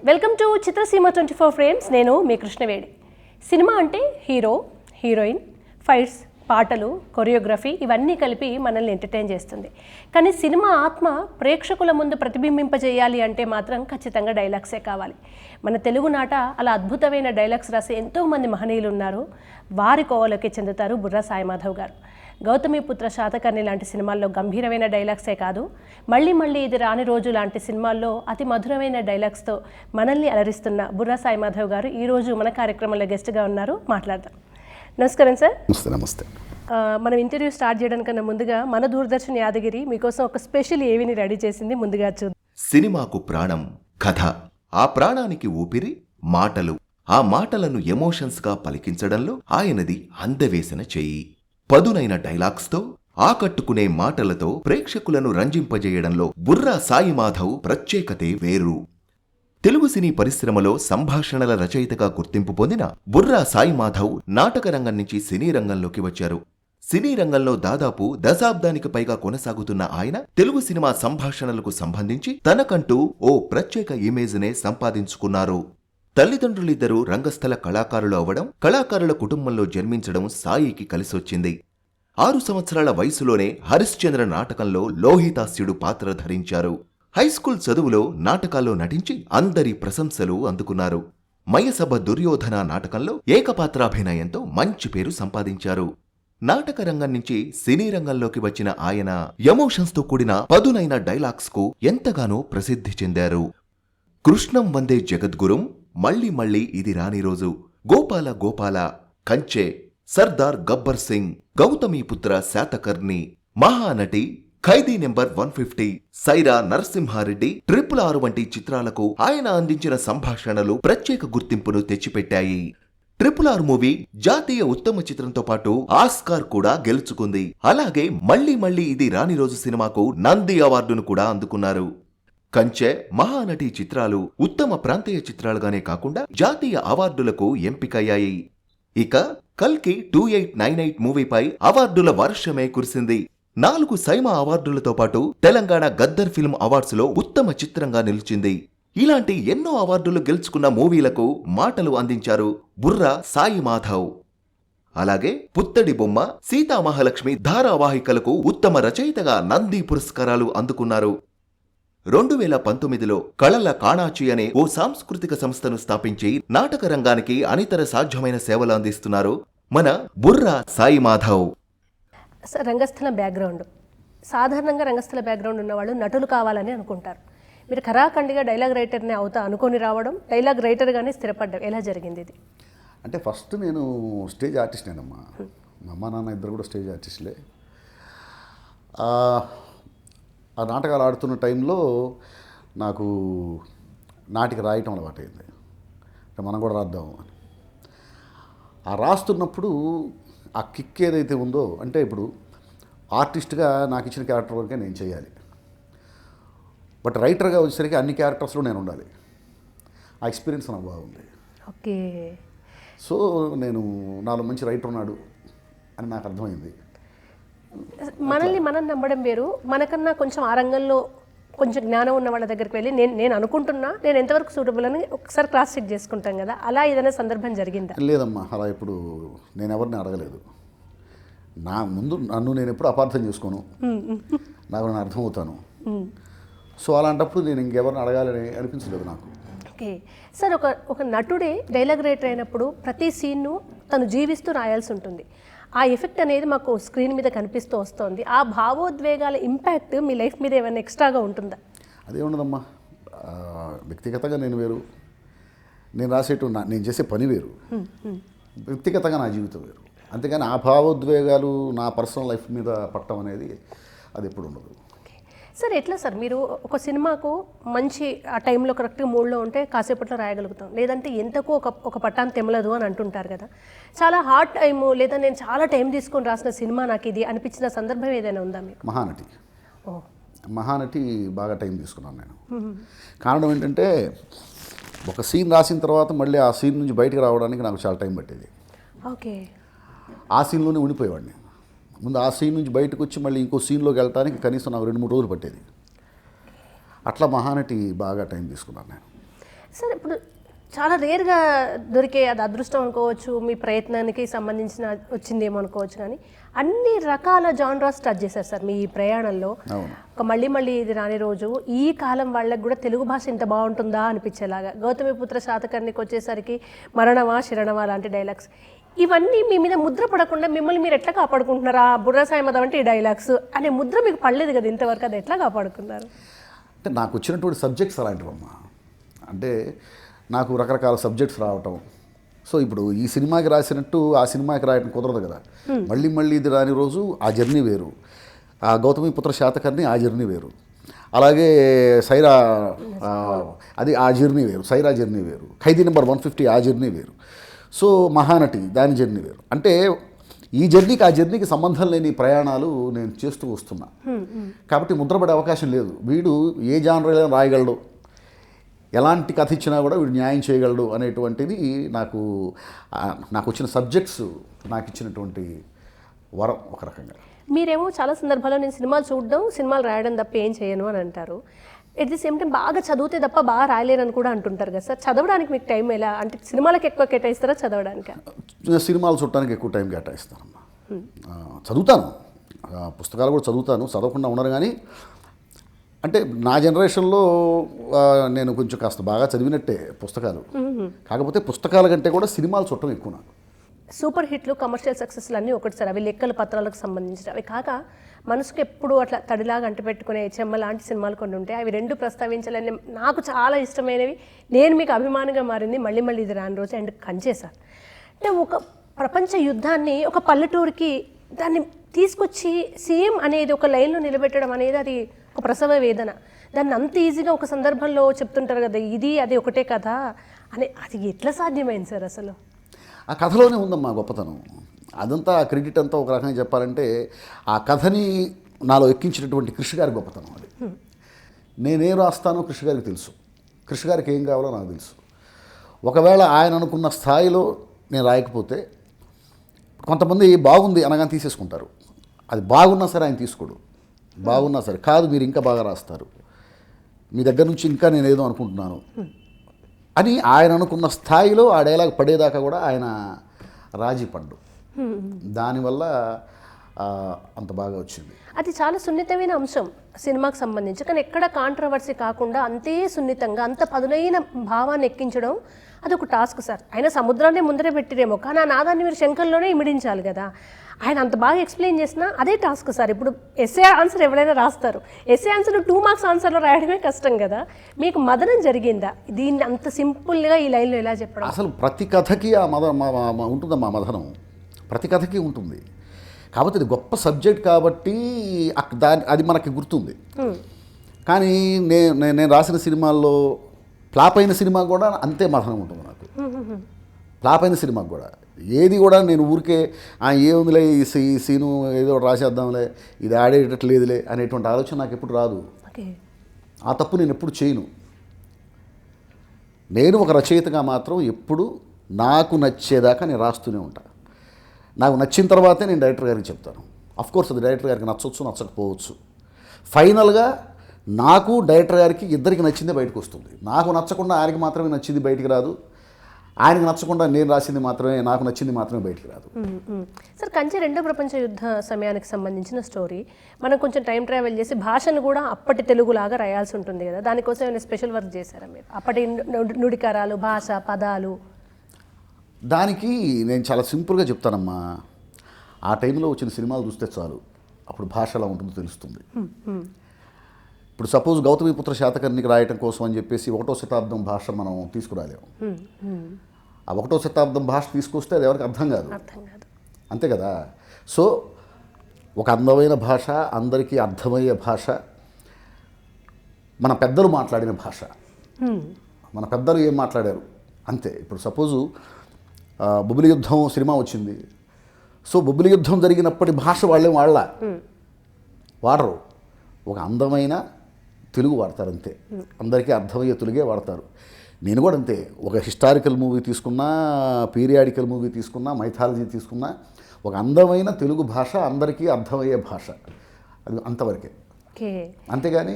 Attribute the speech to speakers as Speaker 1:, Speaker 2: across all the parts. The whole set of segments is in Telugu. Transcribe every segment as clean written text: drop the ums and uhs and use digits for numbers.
Speaker 1: Welcome to Chitraseema 24 frames. నేను మీ కృష్ణవేణి. సినిమా అంటే హీరో, హీరోయిన్, ఫైట్స్, పాటలు, కొరియోగ్రఫీ ఇవన్నీ కలిపి మనల్ని ఎంటర్టైన్ చేస్తుంది. కానీ సినిమా ఆత్మ ప్రేక్షకుల ముందు ప్రతిబింబింపజేయాలి అంటే మాత్రం ఖచ్చితంగా డైలాగ్సే కావాలి. మన తెలుగు నాట అలా అద్భుతమైన డైలాగ్స్ రాసే ఎంతోమంది మహనీయులు ఉన్నారు. వారి కోవలోకి చెందుతారు బుర్రా సాయిమాధవ్ గారు. గౌతమిపుత్ర శాతకర్ణి లాంటి సినిమాల్లో గంభీరమైన డైలాగ్సే కాదు, మళ్ళీ మళ్ళీ ఇది రాని రోజు లాంటి సినిమాల్లో అతి మధురమైన డైలాగ్స్తో మనల్ని అలరిస్తున్న బుర్రా సాయిమాధవ్ గారు ఈరోజు మన కార్యక్రమంలో గెస్ట్గా ఉన్నారు. మాట్లాడదాం. నమస్కారం సార్.
Speaker 2: నమస్తే.
Speaker 1: మనం ఇంటర్వ్యూ స్టార్ట్ చేయడానికన్నా ముందుగా మన దూరదర్శన్ యాదగిరి మీకోసం ఒక స్పెషల్ ఏవిని రెడీ చేసింది. ముందుగా చూద్దాం.
Speaker 2: సినిమాకు ప్రాణం కథ, ఆ ప్రాణానికి ఊపిరి మాటలు. ఆ మాటలను ఎమోషన్స్గా పలికించడంలో ఆయనది అందవేసిన చెయ్యి. పదునైన డైలాగ్స్తో, ఆకట్టుకునే మాటలతో ప్రేక్షకులను రంజింపజేయడంలో బుర్రా సాయిమాధవ్ ప్రత్యేకతే వేరు. తెలుగు సినీ పరిశ్రమలో సంభాషణల రచయితగా గుర్తింపు పొందిన బుర్రా సాయిమాధవ్ నాటకరంగం నుంచి సినీ రంగంలోకి వచ్చారు. సినీ రంగంలో దాదాపు దశాబ్దానికి పైగా కొనసాగుతున్న ఆయన తెలుగు సినిమా సంభాషణలకు సంబంధించి తనకంటూ ఓ ప్రత్యేక ఇమేజ్నే సంపాదించుకున్నారు. తల్లిదండ్రులిద్దరూ రంగస్థల కళాకారులు అవ్వడం, కళాకారుల కుటుంబంలో జన్మించడం సాయికి కలిసొచ్చింది. 6 సంవత్సరాల వయసులోనే హరిశ్చంద్ర నాటకంలో లోహితాస్యుడు పాత్ర ధరించారు. హైస్కూల్ చదువులో నాటకాల్లో నటించి అందరి ప్రశంసలు అందుకున్నారు. మయసభ దుర్యోధన నాటకంలో ఏకపాత్రాభినయంతో మంచి పేరు సంపాదించారు. నాటక రంగం నుంచి సినీ రంగంలోకి వచ్చిన ఆయన ఎమోషన్స్తో కూడిన పదునైన డైలాగ్స్కు ఎంతగానో ప్రసిద్ధి చెందారు. కృష్ణం వందే జగద్గురుం, మళ్ళీ మళ్ళీ ఇది రాని రోజు, గోపాల గోపాల, కంచె, సర్దార్ గబ్బర్ సింగ్, గౌతమిపుత్ర శాతకర్ణి, మహానటి, ఖైదీ నెంబర్ 150, సైరా నరసింహారెడ్డి, RRR వంటి చిత్రాలకు ఆయన అందించిన సంభాషణలు ప్రత్యేక గుర్తింపును తెచ్చిపెట్టాయి. RRR మూవీ జాతీయ ఉత్తమ చిత్రంతో పాటు ఆస్కార్ కూడా గెలుచుకుంది. అలాగే మళ్ళీ మళ్ళీ ఇది రాని రోజు సినిమాకు నంది అవార్డును కూడా అందుకున్నారు. కంచె, మహానటి చిత్రాలు ఉత్తమ ప్రాంతీయ చిత్రాలుగానే కాకుండా జాతీయ అవార్డులకు ఎంపికయ్యాయి. ఇక కల్కి 2898 మూవీపై అవార్డుల వర్షమే కురిసింది. 4 సైమా అవార్డులతో పాటు తెలంగాణ గద్దర్ ఫిల్మ్ అవార్డ్స్లో ఉత్తమ చిత్రంగా నిలిచింది. ఇలాంటి ఎన్నో అవార్డులు గెలుచుకున్న మూవీలకు మాటలు అందించారు బుర్రా సాయిమాధవ్. అలాగే పుత్తడి బొమ్మ, సీతామహాలక్ష్మి ధారావాహికలకు ఉత్తమ రచయితగా నంది పురస్కారాలు అందుకున్నారు. 2019లో కళల కాణాచి అనే ఓ సాంస్కృతిక సంస్థను స్థాపించి నాటక రంగానికి అనితర సాధ్యమైన సేవలు అందిస్తున్నారు మన బుర్రా సాయిమాధవ్.
Speaker 1: రంగస్థల బ్యాక్గ్రౌండ్, సాధారణంగా రంగస్థల బ్యాక్గ్రౌండ్ ఉన్నవాళ్ళు నటులు కావాలని అనుకుంటారు. మీరు ఖరాఖండిగా డైలాగ్ రైటర్ని అవుతా అనుకొని రావడం, డైలాగ్ రైటర్గానే స్థిరపడ్డం ఎలా జరిగింది ఇది?
Speaker 3: అంటే ఫస్ట్ నేను స్టేజ్ ఆర్టిస్ట్నేనమ్మా. మా అమ్మ నాన్న ఇద్దరు కూడా స్టేజ్ ఆర్టిస్టులే. ఆ నాటకాలు ఆడుతున్న టైంలో నాకు నాటిక రాయటం అలవాటైంది. అంటే మనం కూడా రాద్దాము అని. ఆ రాస్తున్నప్పుడు ఆ కిక్ ఏదైతే ఉందో, అంటే ఇప్పుడు ఆర్టిస్ట్గా నాకు ఇచ్చిన క్యారెక్టర్ వరకే నేను చేయాలి, బట్ రైటర్గా వచ్చేసరికి అన్ని క్యారెక్టర్స్లో నేను ఉండాలి. ఆ ఎక్స్పీరియన్స్ నాకు బాగుంది.
Speaker 1: ఓకే.
Speaker 3: సో నేను నాలో మంచి రైటర్ ఉన్నాడు అని నాకు అర్థమైంది.
Speaker 1: మనల్ని మనం నమ్మడం వేరు, మనకన్నా కొంచెం ఆ రంగంలో కొంచెం జ్ఞానం ఉన్న వాళ్ళ దగ్గరికి వెళ్ళి నేను అనుకుంటున్నా నేను ఎంతవరకు సూటబుల్ అని ఒకసారి క్రాస్ చెక్ చేసుకుంటాం కదా, అలా ఏదైనా సందర్భం జరిగిందా?
Speaker 3: లేదమ్మా, అలా ఇప్పుడు నేను ఎవరిని అడగలేదు. నా ముందు నన్ను నేను ఎప్పుడు అపార్థం చేసుకోను, నాకు నేను అర్థమవుతాను. సో అలాంటప్పుడు నేను ఇంకెవరిని అడగాలని అనిపించలేదు నాకు.
Speaker 1: ఓకే సార్, ఒక నటుడే డైలాగ్ రైటర్ అయినప్పుడు ప్రతి సీన్ను తను జీవిస్తూ రాయాల్సి ఉంటుంది. ఆ ఎఫెక్ట్ అనేది మాకు స్క్రీన్ మీద కనిపిస్తూ వస్తుంది. ఆ భావోద్వేగాల ఇంపాక్ట్ మీ లైఫ్ మీద ఏమైనా ఎక్స్ట్రాగా ఉంటుందా?
Speaker 3: అదే ఉండదమ్మా. వ్యక్తిగతంగా నేను వేరు, నేను నేను చేసే పని వేరు, వ్యక్తిగతంగా నా జీవితం వేరు. అంతేగాని ఆ భావోద్వేగాలు నా పర్సనల్ లైఫ్ మీద పట్టడం అనేది అది ఎప్పుడు ఉండదు.
Speaker 1: సార్ ఎట్లా సార్ మీరు ఒక సినిమాకు మంచి ఆ టైంలో కరెక్ట్గా మూడ్లో ఉంటే కాసేపట్లో రాయగలుగుతాం, లేదంటే ఎంతకు ఒక పట్టాన్ని తెమలదు అని అంటుంటారు కదా. చాలా హార్డ్ టైము లేదా నేను చాలా టైం తీసుకొని రాసిన సినిమా నాకు ఇది అనిపించిన సందర్భం ఏదైనా ఉందా మీకు?
Speaker 3: మహానటి బాగా టైం తీసుకున్నాను నేను. కారణం ఏంటంటే ఒక సీన్ రాసిన తర్వాత మళ్ళీ ఆ సీన్ నుంచి బయటకు రావడానికి నాకు చాలా టైం పట్టేది.
Speaker 1: ఓకే.
Speaker 3: ఆ సీన్లోనే ఉండిపోయేవాడిని. ముందు ఆ సీన్ నుంచి బయటకు వచ్చి మళ్ళీ ఇంకో సీన్లోకి వెళ్ళడానికి కనీసం నాకు 2-3 రోజులు పట్టేది. అట్లా మహానటి బాగా టైం తీసుకున్నాను నేను.
Speaker 1: సార్ ఇప్పుడు చాలా రేర్గా దొరికే అది అదృష్టం అనుకోవచ్చు, మీ ప్రయత్నానికి సంబంధించిన వచ్చిందేమో అనుకోవచ్చు, కానీ అన్ని రకాల జానరాస్ టచ్ చేశారు సార్ మీ ఈ ప్రయాణంలో. ఒక మళ్ళీ ఇది రాని రోజు ఈ కాలం వాళ్ళకి కూడా తెలుగు భాష ఇంత బాగుంటుందా అనిపించేలాగా, గౌతమిపుత్ర శాతకర్ణికి వచ్చేసరికి మరణమా శరణమా లాంటి డైలాగ్స్, ఇవన్నీ మీ మీద ముద్ర పడకుండా మిమ్మల్ని మీరు ఎట్లా కాపాడుకుంటున్నారా? బుర్ర సాయమదం అంటే ఈ డైలాగ్స్ అనే ముద్ర మీకు పడలేదు కదా ఇంతవరకు, అది ఎట్లా కాపాడుకున్నారు?
Speaker 3: అంటే నాకు వచ్చినటువంటి సబ్జెక్ట్స్ అలాంటివమ్మా. అంటే నాకు రకరకాల సబ్జెక్ట్స్ రావటం. సో ఇప్పుడు ఈ సినిమాకి రాసినట్టు ఆ సినిమాకి రాయటం కుదరదు కదా. మళ్ళీ ఇది రాని రోజు ఆ జర్నీ వేరు, ఆ గౌతమిపుత్ర శాతకర్ణి ఆ జర్నీ వేరు, అలాగే సైరా అది ఆ జర్నీ వేరు, సైరా జర్నీ వేరు, ఖైదీ నెంబర్ 150 ఆ జర్నీ వేరు, సో మహానటి దాని జర్నీ వేరు. అంటే ఈ జర్నీకి ఆ జర్నీకి సంబంధం లేని ప్రయాణాలు నేను చేస్తూ వస్తున్నా. కాబట్టి ముద్రపడే అవకాశం లేదు. వీడు ఏ జానరైనా రాయగలడు, ఎలాంటి కథ ఇచ్చినా కూడా వీడు న్యాయం చేయగలడు అనేటువంటిది నాకు వచ్చిన సబ్జెక్ట్స్ నాకు ఇచ్చినటువంటి వరం ఒక రకంగా.
Speaker 1: మీరేమో చాలా సందర్భాల్లో నేను సినిమాలు చూడడం, సినిమాలు రాయడం తప్ప ఏం చేయను అని అంటారు. ఎట్ ది సేమ్ టైం బాగా చదివితే తప్ప బాగా రాయలేరని కూడా అంటుంటారు కదా సార్. చదవడానికి మీకు టైం ఎలా, అంటే సినిమాలకు ఎక్కువ కేటాయిస్తారా చదవడానికి?
Speaker 3: సినిమాలు చూడటానికి ఎక్కువ టైం కేటాయిస్తానమ్మా. చదువుతాను, పుస్తకాలు కూడా చదువుతాను, చదవకుండా ఉండను. కానీ అంటే నా జనరేషన్లో నేను కొంచెం కాస్త బాగా చదివినట్టే పుస్తకాలు. కాకపోతే పుస్తకాల కంటే కూడా సినిమాలు చూడటం ఎక్కువ నాకు.
Speaker 1: సూపర్ హిట్లు, కమర్షియల్ సక్సెస్లు అన్నీ ఒకటి సార్. అవి లెక్కల పత్రాలకు సంబంధించిన అవి కాక మనసుకు ఎప్పుడు అట్లా తడిలాగా అంటిపెట్టుకునే చెమ్మ లాంటి సినిమాలు కొన్ని ఉంటాయి. అవి రెండు ప్రస్తావించాలని నాకు చాలా ఇష్టమైనవి. నేను మీకు అభిమానంగా మారింది మళ్ళీ ఇది రాని రోజు అండ్ కంచే సార్. అంటే ఒక ప్రపంచ యుద్ధాన్ని ఒక పల్లెటూరికి దాన్ని తీసుకొచ్చి సేమ్ అనేది ఒక లైన్లో నిలబెట్టడం అనేది అది ఒక ప్రసవ వేదన. దాన్ని అంత ఈజీగా ఒక సందర్భంలో చెప్తుంటారు కదా, ఇది అది ఒకటే కథ అని, అది ఎట్లా సాధ్యమైంది సార్ అసలు?
Speaker 3: ఆ కథలోనే ఉందమ్మా గొప్పతనం. అదంతా ఆ క్రెడిట్ అంతా ఒక రకంగా చెప్పాలంటే ఆ కథని నాలో ఎక్కించినటువంటి కృషి గారి గొప్పతనం అది. నేనేం రాస్తానో కృషి గారికి తెలుసు, కృషి గారికి ఏం కావాలో నాకు తెలుసు. ఒకవేళ ఆయన అనుకున్న స్థాయిలో నేను రాయకపోతే కొంతమంది బాగుంది అనగానే తీసేసుకుంటారు. అది బాగున్నా సరే ఆయన తీసుకోడు, బాగున్నా సరే కాదు మీరు ఇంకా బాగా రాస్తారు, మీ దగ్గర నుంచి ఇంకా నేను ఏదో అనుకుంటున్నాను అని ఆయన అనుకున్న స్థాయిలో ఆ డైలాగ్ పడేదాకా కూడా ఆయన రాజీ పడ్డు. దానివల్ల అంత బాగా వచ్చింది.
Speaker 1: అది చాలా సున్నితమైన అంశం సినిమాకి సంబంధించి, కానీ ఎక్కడ కాంట్రవర్సీ కాకుండా అంతే సున్నితంగా అంత పదునైన భావాన్ని ఎక్కించడం అదొక టాస్క్ సార్. ఆయన సముద్రాన్ని ముందరే పెట్టిరేమో, కానీ ఆ నాదాన్ని మీరు శంఖంలోనే ఇమిడించాలి కదా. ఆయన అంత బాగా ఎక్స్ప్లెయిన్ చేసినా అదే టాస్క్ సార్. ఇప్పుడు ఎస్ఏ ఆన్సర్ ఎవరైనా రాస్తారు, ఎస్ఏ ఆన్సర్ 2 మార్క్స్ ఆన్సర్లో రాయడమే కష్టం కదా. మీకు మదనం జరిగిందా దీన్ని అంత సింపుల్గా ఈ లైన్లో ఎలా చెప్పడం?
Speaker 3: అసలు ప్రతి కథకి ఆ ఉంటుందమ్మా మదనం, ప్రతి కథకి ఉంటుంది. కాబట్టి ఇది గొప్ప సబ్జెక్ట్ కాబట్టి అది మనకి గుర్తుంది. కానీ నేను రాసిన సినిమాల్లో ఫ్లాప్ అయిన సినిమా కూడా అంతే మదనం ఉంటుంది నాకు. ఫ్లాప్ అయిన సినిమాకి కూడా ఏది కూడా నేను ఊరికే ఏముందిలే ఈ సీను ఏదో రాసేద్దాంలే, ఇది ఆడేటట్లేదులే అనేటువంటి ఆలోచన నాకు ఎప్పుడు రాదు. ఆ తప్పు నేను ఎప్పుడు చేయను. నేను ఒక రచయితగా మాత్రం ఎప్పుడు నాకు నచ్చేదాకా నేను రాస్తూనే ఉంటాను. నాకు నచ్చిన తర్వాతే నేను డైరెక్టర్ గారికి చెప్తాను. అఫ్కోర్స్ అది డైరెక్టర్ గారికి నచ్చవచ్చు, నచ్చకపోవచ్చు. ఫైనల్గా నాకు డైరెక్టర్ గారికి ఇద్దరికి నచ్చిందే బయటకు వస్తుంది. నాకు నచ్చకుండా ఆయనకి మాత్రమే నచ్చింది బయటికి రాదు, ఆయనకు నచ్చకుండా నేను రాసింది మాత్రమే, నాకు నచ్చింది మాత్రమే బయటికి రాదు.
Speaker 1: సార్ కంచె రెండో ప్రపంచ యుద్ధ సమయానికి సంబంధించిన స్టోరీ. మనం కొంచెం టైం ట్రావెల్ చేసి భాషను కూడా అప్పటి తెలుగులాగా రాయాల్సి ఉంటుంది కదా, దానికోసం ఏమైనా స్పెషల్ వర్క్ చేశారా మీరు? అప్పటి నుడికారాలు, భాష, పదాలు.
Speaker 3: దానికి నేను చాలా సింపుల్గా చెప్తానమ్మా. ఆ టైంలో వచ్చిన సినిమాలు చూస్తే చాలు, అప్పుడు భాష ఎలా ఉంటుందో తెలుస్తుంది. ఇప్పుడు సపోజ్ గౌతమిపుత్ర శాతకర్ణికి రాయటం కోసం అని చెప్పేసి 1వ శతాబ్దం భాష మనం తీసుకురాలేము. ఆ 1వ శతాబ్దం భాష తీసుకొస్తే అది ఎవరికి అర్థం కాదు, అంతే కదా. సో ఒక అందమైన భాష, అందరికీ అర్థమయ్యే భాష, మన పెద్దలు మాట్లాడిన భాష, మన పెద్దలు ఏం మాట్లాడారు అంతే. ఇప్పుడు సపోజు బొబ్బిలి యుద్ధం సినిమా వచ్చింది. సో బొబ్బిలి యుద్ధం జరిగినప్పటి భాష వాళ్ళేం వాడరు, ఒక అందమైన తెలుగు వాడతారు అంతే. అందరికీ అర్థమయ్యే తెలుగే వాడతారు. నేను కూడా అంతే. ఒక హిస్టారికల్ మూవీ తీసుకున్నా, పీరియాడికల్ మూవీ తీసుకున్నా, మైథాలజీ తీసుకున్నా, ఒక అందమైన తెలుగు భాష, అందరికీ అర్థమయ్యే భాష, అది అంతవరకే.
Speaker 1: ఓకే.
Speaker 3: అంతేగాని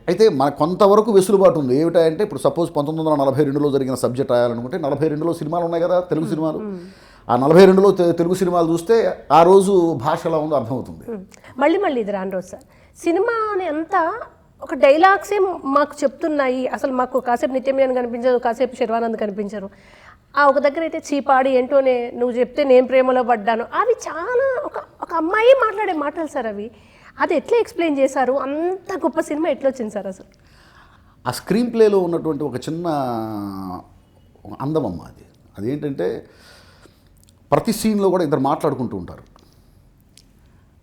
Speaker 3: అయితే మన కొంతవరకు వెసులుబాటు ఉంది. ఏమిటంటే ఇప్పుడు సపోజ్ 1942లో జరిగిన సబ్జెక్ట్ రాయాలనుకుంటే 42లో సినిమాలు ఉన్నాయి కదా, తెలుగు సినిమాలు. ఆ 42లో తెలుగు సినిమాలు చూస్తే ఆ రోజు భాష ఎలా ఉందో అర్థమవుతుంది.
Speaker 1: మళ్ళీ ఇది రాను రోజు సార్, సినిమా అని అంతా ఒక డైలాగ్సే మాకు చెప్తున్నాయి. అసలు మాకు కాసేపు నిత్యమేనని కనిపించదు, కాసేపు శర్వానంద్ కనిపించరు. ఆ ఒక దగ్గర అయితే చీపాడి ఏంటోనే నువ్వు చెప్తే నేను ప్రేమలో పడ్డాను, అవి చాలా ఒక అమ్మాయి మాట్లాడే మాటలు సార్ అవి. అది ఎట్లా ఎక్స్ప్లెయిన్ చేశారు? అంత గొప్ప సినిమా ఎట్లా వచ్చింది సార్ అసలు?
Speaker 3: ఆ స్క్రీన్ ప్లేలో ఉన్నటువంటి ఒక చిన్న అందం అమ్మ అది. అదేంటంటే ప్రతి సీన్లో కూడా ఇద్దరు మాట్లాడుకుంటూ ఉంటారు.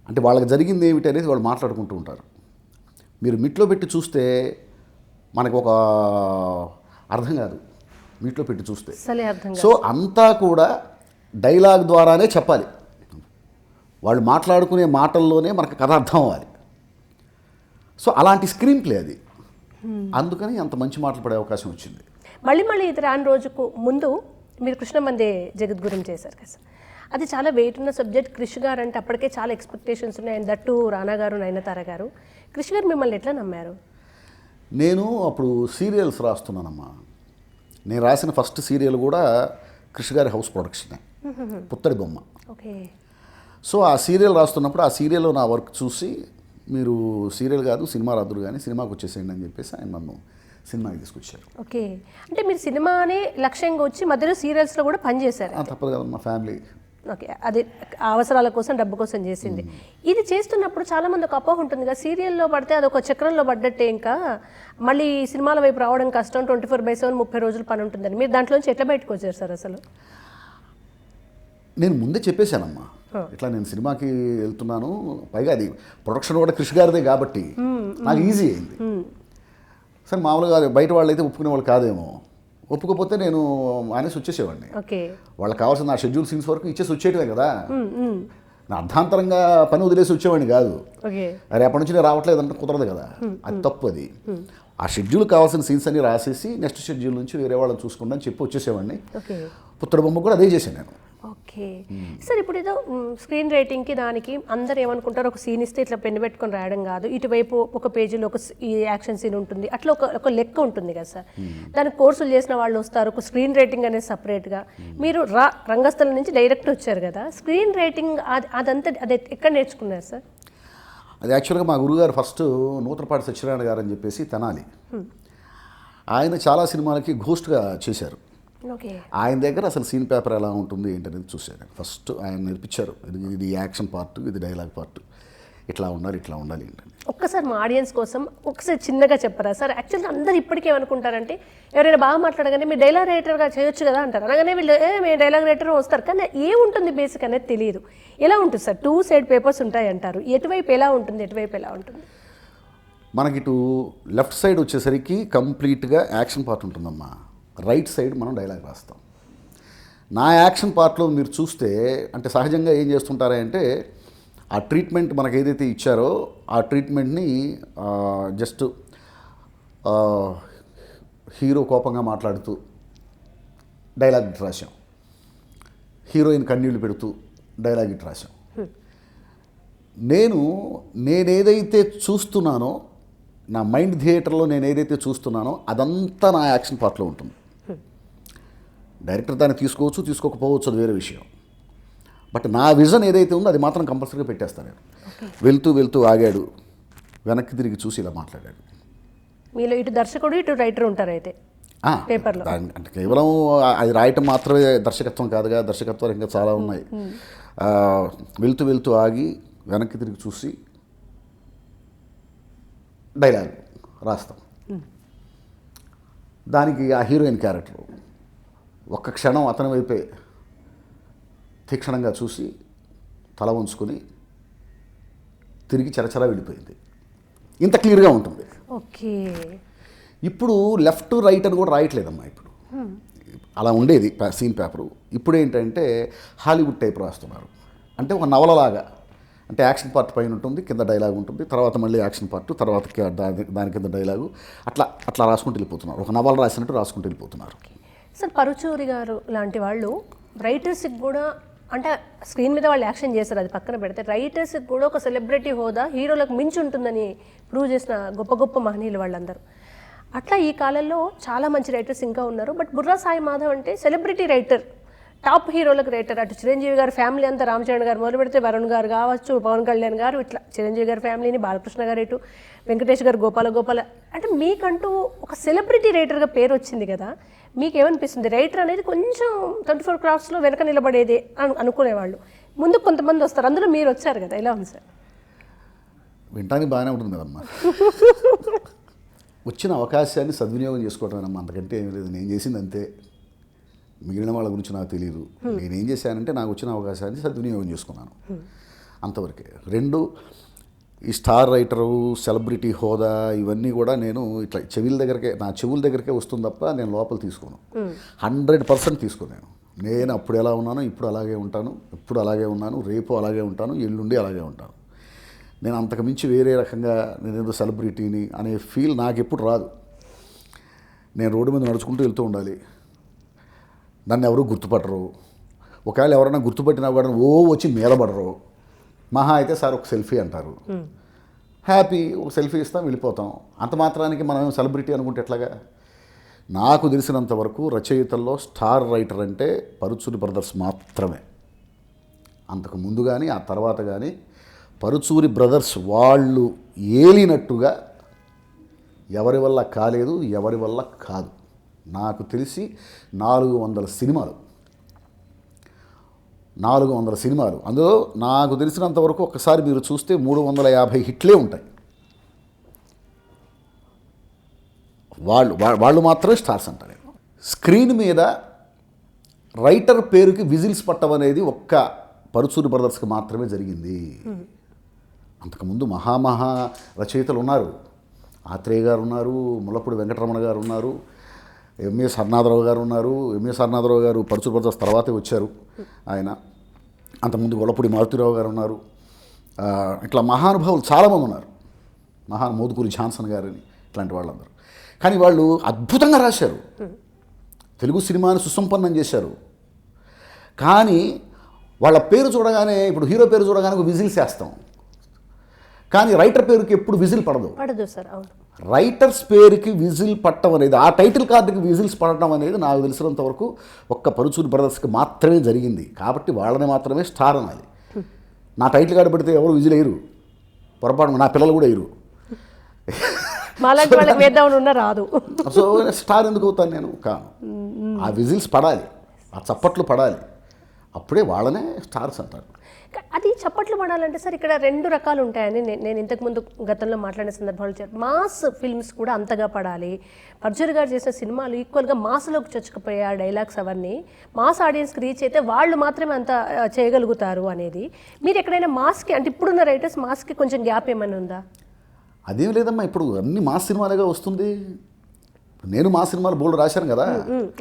Speaker 3: అంటే వాళ్ళకి జరిగింది ఏమిటి అనేది వాళ్ళు మాట్లాడుకుంటూ ఉంటారు. మీరు మిట్లో పెట్టి చూస్తే మనకు ఒక అర్థం కాదు, మిట్లో పెట్టి చూస్తే. సో అంతా కూడా డైలాగ్ ద్వారానే చెప్పాలి. వాళ్ళు మాట్లాడుకునే మాటల్లోనే మనకు కథ అర్థం అవ్వాలి. సో అలాంటి స్క్రీన్ ప్లే అది. అందుకని అంత మంచి మాటలు పడే అవకాశం వచ్చింది.
Speaker 1: మళ్ళీ ఇది రాని రోజుకు ముందు మీరు కృష్ణమందే జగద్గురం చేశారు కదా సార్, అది చాలా వెయిట్ ఉన్న సబ్జెక్ట్. క్రిష్ గారు అంటే అప్పటికే చాలా ఎక్స్పెక్టేషన్స్ ఉన్నాయి, అండ్ దట్టు రానా గారు, నయనతార గారు. క్రిష్ గారు మిమ్మల్ని ఎట్లా నమ్మారు?
Speaker 3: నేను అప్పుడు సీరియల్స్ రాస్తున్నానమ్మా. నేను రాసిన ఫస్ట్ సీరియల్ కూడా క్రిష్ గారి హౌస్ ప్రొడక్షనే, పుత్తడి బొమ్మ.
Speaker 1: ఓకే.
Speaker 3: సో ఆ సీరియల్ రాస్తున్నప్పుడు ఆ సీరియల్లో నా వర్క్ చూసి మీరు సీరియల్ కాదు సినిమా రాదురు కానీ సినిమాకి వచ్చేసేయండి అని చెప్పేసి ఆయన నన్ను సినిమాకి తీసుకొచ్చారు.
Speaker 1: ఓకే. అంటే మీరు సినిమానే లక్ష్యంగా వచ్చి మధ్యలో సీరియల్స్లో కూడా పనిచేశారు?
Speaker 3: తప్పదు కదా, మా ఫ్యామిలీ.
Speaker 1: ఓకే. అది అవసరాల కోసం, డబ్బు కోసం చేసింది. ఇది చేస్తున్నప్పుడు చాలామంది ఒక అపోహ ఉంటుంది కదా, సీరియల్లో పడితే అది ఒక చక్రంలో పడ్డట్టే, ఇంకా మళ్ళీ సినిమాల వైపు రావడం కష్టం, 24/7 30 రోజులు పని ఉంటుందని. మీరు దాంట్లోంచి ఎట్లా బయటకు వచ్చారు సార్ అసలు?
Speaker 3: నేను ముందే చెప్పేశానమ్మా, ఇట్లా నేను సినిమాకి వెళ్తున్నాను. పైగా అది ప్రొడక్షన్ కూడా క్రిష్ గారిదే కాబట్టి నాకు ఈజీ అయింది. సరే మామూలుగా బయట వాళ్ళు అయితే ఒప్పుకునే వాళ్ళు కాదేమో, ఒప్పుకోకపోతే నేను అనేసి వచ్చేసేవాడిని. వాళ్ళకి కావాల్సిన నా షెడ్యూల్ సీన్స్ వరకు ఇచ్చేసి వచ్చేయటమే కదా, నా అర్ధాంతరంగా పని వదిలేసి వచ్చేవాడిని కాదు. రేపటి నుంచి నేను రావట్లేదు అంటే కుదరదు కదా, అది తప్పు. అది ఆ షెడ్యూల్ కావాల్సిన సీన్స్ అన్ని రాసేసి నెక్స్ట్ షెడ్యూల్ నుంచి వేరే వాళ్ళని చూసుకుంటా అని చెప్పి వచ్చేసేవాడిని. పుత్తడి బొమ్మ కూడా అదే చేశాను నేను.
Speaker 1: ఓకే సార్, ఇప్పుడు ఏదో స్క్రీన్ రైటింగ్కి దానికి అందరు ఏమనుకుంటారు, ఒక సీన్ ఇస్తే ఇట్లా పెన్ను పెట్టుకొని రాయడం కాదు, ఇటువైపు ఒక పేజీలో ఒక ఈ యాక్షన్ సీన్ ఉంటుంది, అట్లా ఒక లెక్క ఉంటుంది కదా సార్. దానికి కోర్సులు చేసిన వాళ్ళు వస్తారు, ఒక స్క్రీన్ రైటింగ్ అనేది సపరేట్గా. మీరు రంగస్థలం నుంచి డైరెక్ట్ వచ్చారు కదా, స్క్రీన్ రైటింగ్ అదంతా అది ఎక్కడ నేర్చుకున్నారు సార్?
Speaker 3: అది యాక్చువల్గా మా గురుగారు ఫస్ట్ నూతనపాటి సత్యనారాయణ గారు అని చెప్పేసి తెనాలి, ఆయన చాలా సినిమాలకి ఘోస్ట్గా చేశారు. ఆయన దగ్గర అసలు సీన్ పేపర్ ఎలా ఉంటుంది ఏంటనేది చూశాను. ఫస్ట్ ఆయన నేర్పించారు, ఇది యాక్షన్ పార్ట్, ఇది డైలాగ్ పార్ట్, ఇట్లా ఉండాలి ఇట్లా ఉండాలి ఏంటని.
Speaker 1: ఒక్కసారి మా ఆడియన్స్ కోసం ఒకసారి చిన్నగా చెప్పరా సార్? యాక్చువల్గా అందరు ఇప్పటికీ ఏమనుకుంటారంటే ఎవరైనా బాగా మాట్లాడగానే మీరు డైలాగ్ రైటర్గా చేయొచ్చు కదా అంటారు, అనగానే వీళ్ళు మేము డైలాగ్ రైటర్ వస్తారు, కానీ ఏముంటుంది బేసిక్ అనేది తెలియదు. ఎలా ఉంటుంది సార్? 2 సైడ్ పేపర్స్ ఉంటాయి అంటారు, ఎటువైపు ఎలా ఉంటుంది, ఎటువైపు ఎలా ఉంటుంది?
Speaker 3: మనకి ఇటు లెఫ్ట్ సైడ్ వచ్చేసరికి కంప్లీట్గా యాక్షన్ పార్ట్ ఉంటుందమ్మా, రైట్ సైడ్ మనం డైలాగ్ రాస్తాం. నా యాక్షన్ పార్ట్లో మీరు చూస్తే అంటే సహజంగా ఏం చేస్తుంటారంటే ఆ ట్రీట్మెంట్ మనకు ఏదైతే ఇచ్చారో ఆ ట్రీట్మెంట్ని జస్ట్ హీరో కోపంగా మాట్లాడుతూ డైలాగ్ ఇటు రాశాం, హీరోయిన్ కన్నీళ్లు పెడుతూ డైలాగ్ ఇటు రాశాం. నేనేదైతే చూస్తున్నానో నా మైండ్ థియేటర్లో నేను ఏదైతే చూస్తున్నానో అదంతా నా యాక్షన్ పార్ట్లో ఉంటుంది. డైరెక్టర్ దాన్ని తీసుకోవచ్చు తీసుకోకపోవచ్చు, అది వేరే విషయం. బట్ నా విజన్ ఏదైతే ఉందో అది మాత్రం కంపల్సరీగా పెట్టేస్తాను నేను. వెళ్తూ ఆగాడు, వెనక్కి తిరిగి చూసి ఇలా మాట్లాడాడు.
Speaker 1: మీలో ఇటు దర్శకుడు ఇటు రైటర్ ఉంటారు అయితే పేపర్లో?
Speaker 3: అంటే కేవలం అది రాయటం మాత్రమే దర్శకత్వం కాదుగా, దర్శకత్వాలు ఇంకా చాలా ఉన్నాయి. వెళ్తూ ఆగి వెనక్కి తిరిగి చూసి డైలాగ్ రాస్తాం. దానికి ఆ హీరోయిన్ క్యారెక్టర్ ఒక్క క్షణం అతని వైపే తీక్షణంగా చూసి తల ఉంచుకొని తిరిగి చరచరా వెళ్ళిపోయింది. ఇంత క్లియర్గా ఉంటుంది.
Speaker 1: ఓకే.
Speaker 3: ఇప్పుడు లెఫ్ట్ రైట్ అని కూడా రాయట్లేదమ్మా. ఇప్పుడు అలా ఉండేది సీన్ పేపరు. ఇప్పుడు ఏంటంటే హాలీవుడ్ టైప్ రాస్తున్నారు. అంటే ఒక నవలలాగా, అంటే యాక్షన్ పార్ట్ పైన ఉంటుంది, కింద డైలాగ్ ఉంటుంది, తర్వాత మళ్ళీ యాక్షన్ పార్ట్, తర్వాత దాని కింద డైలాగు, అట్లా రాసుకుంటూ వెళ్ళిపోతున్నారు. ఒక నవల రాసినట్టు రాసుకుంటూ వెళ్ళిపోతున్నారు.
Speaker 1: సార్ పరుచూరి గారు లాంటి వాళ్ళు రైటర్స్కి కూడా అంటే స్క్రీన్ మీద వాళ్ళు యాక్షన్ చేస్తారు, అది పక్కన పెడితే రైటర్స్ కూడా ఒక సెలబ్రిటీ హోదా హీరోలకు మించి ఉంటుందని ప్రూవ్ చేసిన గొప్ప గొప్ప మహనీయులు వాళ్ళందరూ. అట్లా ఈ కాలంలో చాలా మంచి రైటర్స్ ఇంకా ఉన్నారు. బట్ బుర్రా సాయి మాధవ్ అంటే సెలబ్రిటీ రైటర్, టాప్ హీరోలకు రైటర్. అటు చిరంజీవి గారి ఫ్యామిలీ అంతా, రామచరణ్ గారు మొదలు పెడితే వరుణ్ గారు కావచ్చు, పవన్ కళ్యాణ్ గారు, ఇట్లా చిరంజీవి గారి ఫ్యామిలీని, బాలకృష్ణ గారు, ఇటు వెంకటేష్ గారు, గోపాల అంటే మీకంటూ ఒక సెలబ్రిటీ రైటర్గా పేరు వచ్చింది కదా, మీకేమనిపిస్తుంది? రైటర్ అనేది కొంచెం 24 క్రాఫ్ట్స్లో వెనక నిలబడేది అనుకునేవాళ్ళు, ముందు కొంతమంది వస్తారు, అందులో మీరు వచ్చారు కదా, ఎలా ఉంది సార్?
Speaker 3: వినటానికి బాగానే ఉంటుంది కదమ్మా. వచ్చిన అవకాశాన్ని సద్వినియోగం చేసుకోవటమేనమ్మా, అంతకంటే ఏమీ లేదు. నేను చేసింది అంతే, మిగిలిన వాళ్ళ గురించి నాకు తెలియదు. నేనేం చేశానంటే నాకు వచ్చిన అవకాశాన్ని సద్వినియోగం చేసుకున్నాను, అంతవరకే. రెండు, ఈ స్టార్ రైటరు, సెలబ్రిటీ హోదా ఇవన్నీ కూడా నేను ఇట్లా నా చెవుల దగ్గరకే వస్తుంది తప్ప నేను లోపల తీసుకోను. 100% తీసుకోలేను. నేను అప్పుడు ఎలా ఉన్నానో ఇప్పుడు అలాగే ఉంటాను, ఇప్పుడు అలాగే ఉన్నాను, రేపు అలాగే ఉంటాను, ఎల్లుండి అలాగే ఉంటాను. నేను అంతకుమించి వేరే రకంగా నేనేదో సెలబ్రిటీని అనే ఫీల్ నాకు ఎప్పుడు రాదు. నేను రోడ్డు మీద నడుచుకుంటూ వెళ్తూ ఉండాలి, నన్ను ఎవరు గుర్తుపట్టరు. ఒకవేళ ఎవరైనా గుర్తుపట్టినా కూడా వచ్చి మీదపడరు. మహా అయితే సార్ ఒక సెల్ఫీ అంటారు, హ్యాపీ, ఒక సెల్ఫీ ఇస్తాం, వెళ్ళిపోతాం. అంత మాత్రానికి మనం సెలబ్రిటీ అనుకుంటే ఎట్లాగా? నాకు తెలిసినంత వరకు రచయితల్లో స్టార్ రైటర్ అంటే పరుచూరి బ్రదర్స్ మాత్రమే. అంతకు ముందు కానీ ఆ తర్వాత కానీ పరుచూరి బ్రదర్స్ వాళ్ళు ఏలినట్టుగా ఎవరి వల్ల కాలేదు, ఎవరి వల్ల కాదు. నాకు తెలిసి 400 సినిమాలు, అందులో నాకు తెలిసినంత వరకు ఒక్కసారి మీరు చూస్తే 350 హిట్లే ఉంటాయి. వాళ్ళు మాత్రమే స్టార్స్ అంటారు. స్క్రీన్ మీద రైటర్ పేరుకి విజిల్స్ పట్టం అనేది ఒక్క పరుచూరి బ్రదర్స్కి మాత్రమే జరిగింది. అంతకుముందు మహామహా రచయితలు ఉన్నారు. ఆత్రేయ గారు ఉన్నారు, ముల్లపూడి వెంకటరమణ గారు ఉన్నారు, ఎంఎస్ హర్నాథరావు గారు ఉన్నారు. ఎంఎస్ హర్నాథరావు గారు పరుచూరి బ్రదర్స్ తర్వాతే వచ్చారు ఆయన. అంతకుముందు గొల్లపూడి మారుతిరావు గారు ఉన్నారు. ఇట్లా మహానుభావులు చాలామంది ఉన్నారు. మోదుకూరి ఝాన్సన్ గారని, ఇట్లాంటి వాళ్ళందరూ. కానీ వాళ్ళు అద్భుతంగా రాశారు, తెలుగు సినిమాని సుసంపన్నం చేశారు. కానీ వాళ్ళ పేరు చూడగానే, ఇప్పుడు హీరో పేరు చూడగానే ఒక విజిల్స్ వేస్తాం, కానీ రైటర్ పేరుకి ఎప్పుడు విజిల్ పడదు
Speaker 1: సార్. అవును,
Speaker 3: రైటర్స్ పేరుకి విజిల్ పట్టడం అనేది, ఆ టైటిల్ కార్డుకి విజిల్స్ పడటం అనేది నాకు తెలిసినంత వరకు ఒక్క పరుచూరి బ్రదర్స్కి మాత్రమే జరిగింది. కాబట్టి వాళ్ళని మాత్రమే స్టార్ అనాలి. నా టైటిల్ కార్డు పెడితే ఎవరు విజిల్ వేయరు, పొరపాటు నా పిల్లలు కూడా వేయరు.
Speaker 1: రాదు.
Speaker 3: సో స్టార్ ఎందుకు అవుతాను నేను? కాను. ఆ విజిల్స్ పడాలి, ఆ చప్పట్లు పడాలి, అప్పుడే వాళ్ళనే స్టార్స్ అంటారు.
Speaker 1: అది చప్పట్లు పడాలంటే సార్ ఇక్కడ 2 రకాలు ఉంటాయని నేను ఇంతకుముందు గతంలో మాట్లాడిన సందర్భాలు చెప్పాను. మాస్ ఫిల్మ్స్ కూడా అంతగా పడాలి. పరుచూరి గారు చేసిన సినిమాలు ఈక్వల్గా మాస్లోకి చొచ్చుకుపోయే ఆ డైలాగ్స్ అవన్నీ మాస్ ఆడియన్స్కి రీచ్ అయితే వాళ్ళు మాత్రమే అంత చేయగలుగుతారు అనేది. మీరు ఎక్కడైనా మాస్కి, అంటే ఇప్పుడున్న రైటర్స్ మాస్కి కొంచెం గ్యాప్ ఏమైనా ఉందా?
Speaker 3: అదేం లేదమ్మా, ఇప్పుడు అన్ని మాస్ సినిమాలుగా వస్తుంది. నేను మా సినిమాలు బోల్డ్ రాశాను కదా.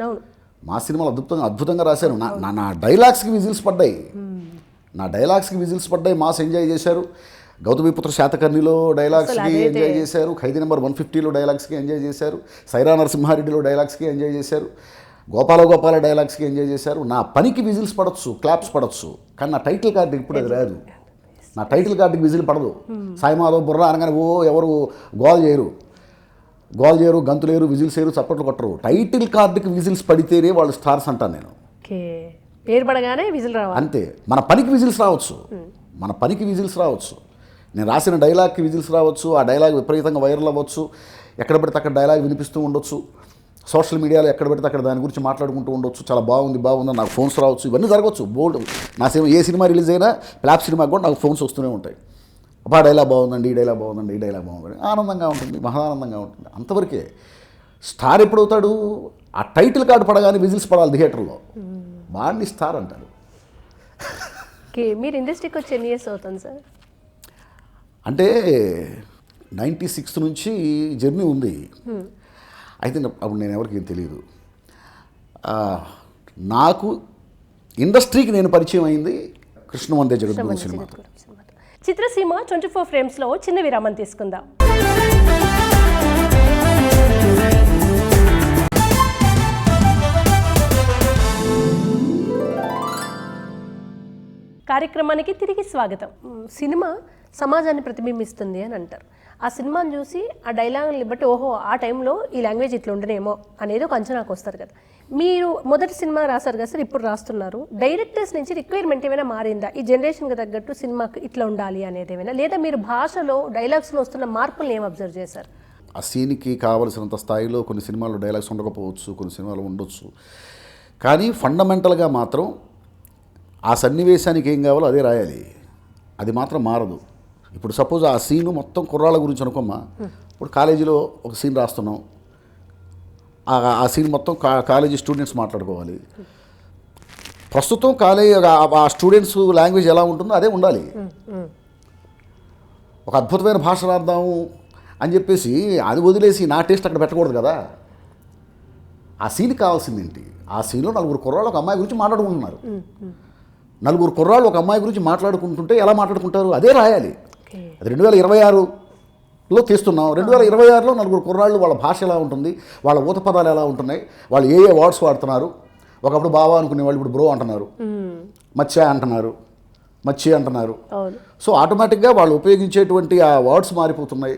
Speaker 1: అవును,
Speaker 3: మా సినిమాలు అద్భుతంగా రాశాను. నా డైలాగ్స్కి విజిల్స్ పడ్డాయి, మాస్ ఎంజాయ్ చేశారు. గౌతమిపుత్ర శాతకర్ణిలో డైలాగ్స్కి ఎంజాయ్ చేశారు, ఖైదీ నెంబర్ 150లో డైలాగ్స్కి ఎంజాయ్ చేశారు, సైరా నరసింహారెడ్డిలో డైలాగ్స్కి ఎంజాయ్ చేశారు, గోపాల డైలాగ్స్కి ఎంజాయ్ చేశారు. నా పనికి విజిల్స్ పడవచ్చు, క్లాప్స్ పడవచ్చు, కానీ నా టైటిల్ కార్డు ఇప్పుడు అది రాదు. నా టైటిల్ కార్డుకి విజిల్ పడదు. సాయిమాధవ్ బుర్రా అనగానే ఎవరు గోల్ చేయరు, గంతులేరు, విజిల్స్ వేయరు, చప్పట్లు కొట్టరు. టైటిల్ కార్డుకి విజిల్స్ పడితేనే వాళ్ళు స్టార్స్ అంటాను నేను.
Speaker 1: పేరు పడగానే విజిల్ రావాలి
Speaker 3: అంతే. మన పనికి విజిల్స్ రావచ్చు, నేను రాసిన డైలాగ్కి విజిల్స్ రావచ్చు, ఆ డైలాగ్ విపరీతంగా వైరల్ అవ్వచ్చు, ఎక్కడ పడితే అక్కడ డైలాగ్ వినిపిస్తూ ఉండొచ్చు, సోషల్ మీడియాలో ఎక్కడ పడితే అక్కడ దాని గురించి మాట్లాడుకుంటూ ఉండొచ్చు, చాలా బాగుంది నాకు ఫోన్స్ రావచ్చు, ఇవన్నీ జరగవచ్చు. బోల్డ్ ఏ సినిమా రిలీజ్ అయినా ఫ్లాప్ సినిమాకి కూడా నాకు ఫోన్స్ వస్తూనే ఉంటాయి. అబ్బా డైలాగ్ బాగుందండి, ఈ డైలాగ్ బాగుందండి, ఆనందంగా ఉంటుంది, మహానందంగా ఉంటుంది. అంతవరకే. స్టార్ ఎప్పుడవుతాడు? ఆ టైటిల్ కార్డు పడగానే విజిల్స్ పడాలి థియేటర్లో, వాడిని స్టార్ అంటారు.
Speaker 1: మీరు ఇండస్ట్రీకి వచ్చి ఎన్ని ఇయర్స్ అవుతుంది సార్?
Speaker 3: అంటే 96 నుంచి జర్నీ ఉంది. అయితే అప్పుడు నేను ఎవరికి ఏం తెలియదు. నాకు ఇండస్ట్రీకి నేను పరిచయం అయింది కృష్ణవందే జగద్గురు సినిమా.
Speaker 1: చిత్రసీమ 24 ఫ్రేమ్స్లో చిన్న విరామం తీసుకుందాం. కార్యక్రమానికి తిరిగి స్వాగతం. సినిమా సమాజాన్ని ప్రతిబింబిస్తుంది అని అంటారు. ఆ సినిమాని చూసి ఆ డైలాగుని బట్టి ఓహో ఆ టైంలో ఈ లాంగ్వేజ్ ఇట్లా ఉండనేమో అనేది ఒక అంచనాకు వస్తారు కదా. మీరు మొదటి సినిమా రాశారు కదా సార్, ఇప్పుడు రాస్తున్నారు. డైరెక్టర్స్ నుంచి రిక్వైర్మెంట్ ఏమైనా మారిందా ఈ జనరేషన్కి తగ్గట్టు సినిమాకి ఇట్లా ఉండాలి అనేది ఏమైనా, లేదా మీరు భాషలో డైలాగ్స్లో వస్తున్న మార్పులను ఏం అబ్జర్వ్ చేశారు?
Speaker 3: ఆ సీన్కి కావలసినంత స్థాయిలో కొన్ని సినిమాల్లో డైలాగ్స్ ఉండకపోవచ్చు, కొన్ని సినిమాలు ఉండొచ్చు. కానీ ఫండమెంటల్గా మాత్రం ఆ సన్నివేశానికి ఏం కావాలో అదే రాయాలి. అది మాత్రం మారదు. ఇప్పుడు సపోజ్ ఆ సీను మొత్తం కుర్రాళ్ళ గురించి అనుకోమ్మా. ఇప్పుడు కాలేజీలో ఒక సీన్ రాస్తున్నాం, ఆ సీన్ మొత్తం కాలేజీ స్టూడెంట్స్ మాట్లాడుకోవాలి. ప్రస్తుతం ఆ స్టూడెంట్స్ లాంగ్వేజ్ ఎలా ఉంటుందో అదే ఉండాలి. ఒక అద్భుతమైన భాష రాద్దాము అని చెప్పేసి అది వదిలేసి నా టేస్ట్ అక్కడ పెట్టకూడదు కదా. ఆ సీన్కి కావాల్సింది ఏంటి? ఆ సీన్లో నలుగురు కుర్రాళ్ళు ఒక అమ్మాయి గురించి మాట్లాడుకుంటున్నారు. నలుగురు కుర్రాళ్ళు ఒక అమ్మాయి గురించి మాట్లాడుకుంటుంటే ఎలా మాట్లాడుకుంటారు అదే రాయాలి. అది 2026లో తీస్తున్నాం. 2026లో నలుగురు కుర్రాళ్ళు వాళ్ళ భాష ఎలా ఉంటుంది, వాళ్ళ ఊత పదాలు ఎలా ఉంటున్నాయి, వాళ్ళు ఏ వర్డ్స్ వాడుతున్నారు. ఒకప్పుడు బావా అనుకునే వాళ్ళు ఇప్పుడు బ్రో అంటున్నారు, మత్స్య అంటున్నారు, మచ్చి అంటున్నారు. సో ఆటోమేటిక్గా వాళ్ళు ఉపయోగించేటువంటి ఆ వర్డ్స్ మారిపోతున్నాయి.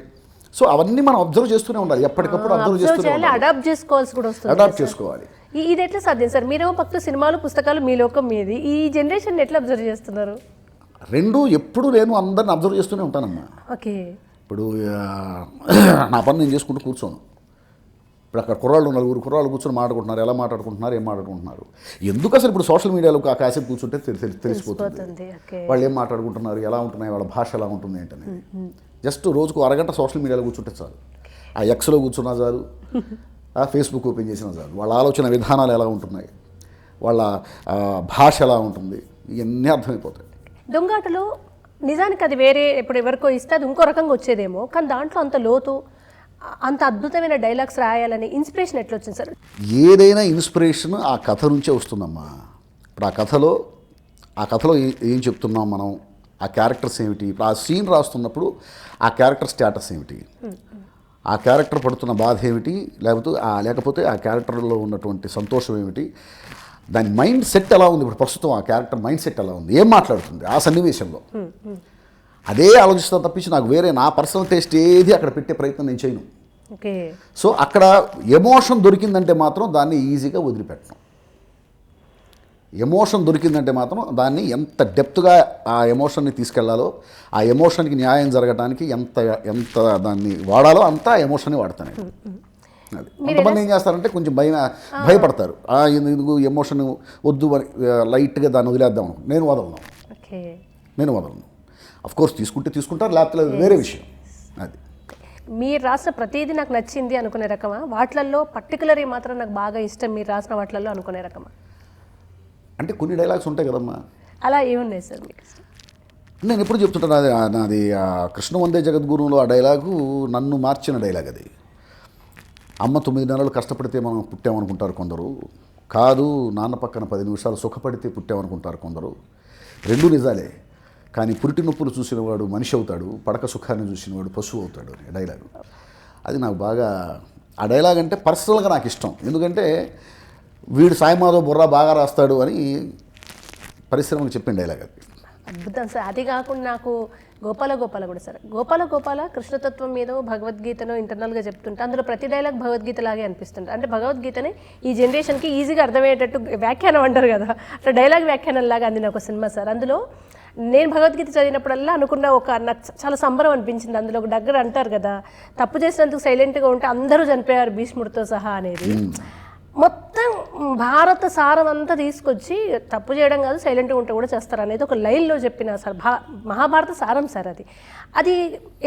Speaker 3: సో అవన్నీ మనం అబ్జర్వ్ చేస్తూనే ఉండాలి, ఎప్పటికప్పుడు అబ్జర్వ్ చేస్తూనే ఉండాలి, అడాప్ట్ చేసుకోవాలి.
Speaker 1: ఇది ఎట్లా సాధ్యం సార్? మీరేమో పక్కన సినిమాలు పుస్తకాలు మీ లోకం మీది, ఈ జనరేషన్ ఎట్లా అబ్జర్వ్ చేస్తున్నారు?
Speaker 3: రెండు ఎప్పుడు నేను అందరిని అబ్జర్వ్ చేస్తూనే ఉంటానమ్మా.
Speaker 1: ఓకే,
Speaker 3: ఇప్పుడు నా పని నేను చేసుకుంటూ కూర్చోను. ఇప్పుడు అక్కడ నలుగురు కుర్రాళ్ళు కూర్చొని మాట్లాడుకుంటున్నారు, ఎలా మాట్లాడుకుంటున్నారు, ఏం మాట్లాడుకుంటున్నారు, ఎందుకు అసలు ఇప్పుడు సోషల్ మీడియాలో కాసేపు కూర్చుంటే తెలిసిపోతుంది వాళ్ళు ఏం మాట్లాడుకుంటున్నారు, ఎలా ఉంటున్నాయి, వాళ్ళ భాష ఎలా ఉంటుంది ఏంటని. జస్ట్ రోజుకు అరగంట సోషల్ మీడియాలో కూర్చుంటే చాలు. ఆ ఎక్స్లో కూర్చున్నా చాలు, ఆ ఫేస్బుక్ ఓపెన్ చేసినా చాలు, వాళ్ళ ఆలోచన విధానాలు ఎలా ఉంటున్నాయి, వాళ్ళ భాష ఎలా ఉంటుంది, ఇవన్నీ అర్థమైపోతాయి.
Speaker 1: దొంగాటలో నిజానికి అది వేరే ఎప్పుడు ఎవరికో ఇస్తే అది ఇంకో రకంగా వచ్చేదేమో, కానీ దాంట్లో అంత లోతు అంత అద్భుతమైన డైలాగ్స్ రాయాలని ఇన్స్పిరేషన్ ఎట్లా వచ్చింది సార్?
Speaker 3: ఏదైనా ఇన్స్పిరేషన్ ఆ కథ నుంచే వస్తుందమ్మా. ఇప్పుడు ఆ కథలో ఏం చెప్తున్నాం మనం, ఆ క్యారెక్టర్స్ ఏమిటి, ఇప్పుడు ఆ సీన్ రాస్తున్నప్పుడు ఆ క్యారెక్టర్ స్టేటస్ ఏమిటి, ఆ క్యారెక్టర్ పడుతున్న బాధ ఏమిటి, లేకపోతే ఆ క్యారెక్టర్లో ఉన్నటువంటి సంతోషం ఏమిటి, దాని మైండ్ సెట్ ఎలా ఉంది, ఇప్పుడు ప్రస్తుతం ఆ క్యారెక్టర్ మైండ్ సెట్ ఎలా ఉంది, ఏం మాట్లాడుతుంది ఆ సన్నివేశంలో, అదే ఆలోచిస్తా తప్పించి నాకు వేరే నా పర్సనల్ టేస్ట్ ఏది అక్కడ పెట్టే ప్రయత్నం నేను చేయను. సో అక్కడ ఎమోషన్ దొరికిందంటే మాత్రం దాన్ని ఈజీగా వదిలిపెట్టను. ఎమోషన్ దొరికిందంటే మాత్రం దాన్ని ఎంత డెప్త్గా ఆ ఎమోషన్ని తీసుకెళ్లాలో, ఆ ఎమోషన్కి న్యాయం జరగడానికి ఎంత దాన్ని వాడాలో అంతా ఎమోషన్ని వాడతాను. అది కొంతమంది ఏం చేస్తారంటే కొంచెం భయపడతారు, ఎందుకు ఎమోషన్ వద్దు అని లైట్గా దాన్ని వదిలేద్దాం అనుకో. నేను వదలను. అఫ్కోర్స్ తీసుకుంటారు, లేకపోతే వేరే విషయం. అది
Speaker 1: మీరు రాసిన ప్రతిదీ నాకు నచ్చింది అనుకునే రకమా, వాటిల్లో పర్టికులర్ మాత్రం నాకు బాగా ఇష్టం మీరు రాసిన వాటిల్లో అనుకునే రకమా?
Speaker 3: అంటే కొన్ని డైలాగ్స్ ఉంటాయి కదమ్మా,
Speaker 1: అలా ఏమున్నాయి సార్ మీకు?
Speaker 3: నేను ఎప్పుడు చెప్తుంటాను, నాది కృష్ణ వందే జగద్గురువులో ఆ డైలాగు నన్ను మార్చిన డైలాగ్. అది అమ్మ 9 నెలలు కష్టపడితే మనం పుట్టామనుకుంటారు కొందరు, కాదు నాన్న పక్కన 10 నిమిషాలు సుఖపడితే పుట్టామనుకుంటారు కొందరు. రెండు నిజాలే, కానీ పురిటి నొప్పులు చూసినవాడు మనిషి అవుతాడు, పడక సుఖాన్ని చూసినవాడు పశువు అవుతాడు అనే డైలాగు. అది నాకు బాగా, ఆ డైలాగ్ అంటే పర్సనల్గా నాకు ఇష్టం. ఎందుకంటే వీడు సాయిమాధవ్ బుర్రా బాగా రాస్తాడు అని పరిశ్రమకు చెప్పిన డైలాగ్ అది.
Speaker 1: అద్భుతం సార్. అది కాకుండా నాకు గోపాల కూడా సార్, గోపాల కృష్ణతత్వం మీద భగవద్గీతను ఇంటర్నల్గా చెప్తుంటే అందులో ప్రతి డైలాగ్ భగవద్గీత లాగే అనిపిస్తుంది. అంటే భగవద్గీతని ఈ జనరేషన్కి ఈజీగా అర్థమయ్యేటట్టు వ్యాఖ్యానం అంటారు కదా, అట్లా డైలాగ్ వ్యాఖ్యానం లాగా అందిన ఒక సినిమా సార్. అందులో నేను భగవద్గీత చదివినప్పుడల్లా అనుకున్న నాకు చాలా సంబరం అనిపించింది. అందులో ఒక దగ్గర అంటారు కదా, తప్పు చేసినందుకు సైలెంట్గా ఉంటే అందరూ చనిపోయారు భీష్ముడితో సహా అనేది. మొత్తం భారత సారం అంతా తీసుకొచ్చి తప్పు చేయడం కాదు, సైలెంట్గా ఉంటే కూడా చేస్తారు అనేది ఒక లైన్లో చెప్పిన సార్ మహాభారత సారం సార్. అది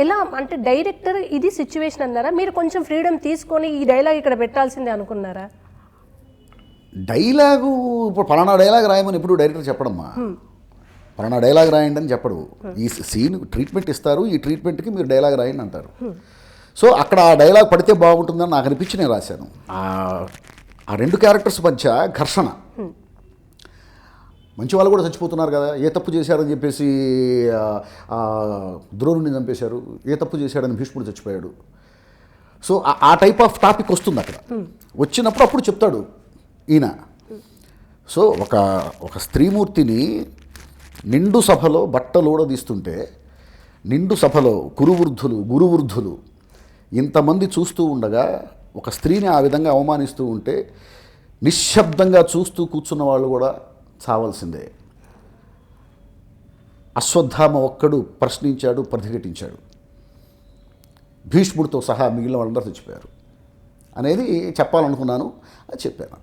Speaker 1: ఎలా అంటే డైరెక్టర్ ఇది సిచ్యువేషన్ అన్నారా, మీరు కొంచెం ఫ్రీడమ్ తీసుకొని ఈ డైలాగ్ ఇక్కడ పెట్టాల్సిందే అనుకున్నారా?
Speaker 3: డైలాగు ఇప్పుడు పలానా డైలాగ్ రాయమని ఎప్పుడు డైరెక్టర్ చెప్పడమ్మా, పలానా డైలాగ్ రాయండి అని చెప్పడు. ఈ సీన్ ట్రీట్మెంట్ ఇస్తారు, ఈ ట్రీట్మెంట్కి మీరు డైలాగ్ రాయండి అంటారు. సో అక్కడ ఆ డైలాగ్ పడితే బాగుంటుందని నాకు అనిపించి నేను రాశాను. ఆ రెండు క్యారెక్టర్స్ మధ్య ఘర్షణ, మంచి వాళ్ళు కూడా చచ్చిపోతున్నారు కదా, ఏ తప్పు చేశారని చెప్పేసి ద్రోణుని చంపేశారు, ఏ తప్పు చేశాడని భీష్ముడు చచ్చిపోయాడు. సో ఆ టైప్ ఆఫ్ టాపిక్ వస్తుంది అక్కడ. వచ్చినప్పుడు అప్పుడు చెప్తాడు ఈయన. సో ఒక స్త్రీమూర్తిని నిండు సభలో బట్టలు ఊడదీస్తుంటే నిండు సభలో గురువృద్ధులు ఇంతమంది చూస్తూ ఉండగా ఒక స్త్రీని ఆ విధంగా అవమానిస్తూ ఉంటే నిశ్శబ్దంగా చూస్తూ కూర్చున్న వాళ్ళు కూడా చావాల్సిందే. అశ్వత్థామ ఒక్కడు ప్రశ్నించాడు, ప్రతిఘటించాడు. భీష్ముడితో సహా మిగిలిన వాళ్ళందరూ చచ్చిపోయారు అనేది చెప్పాలనుకున్నాను, అది చెప్పాను.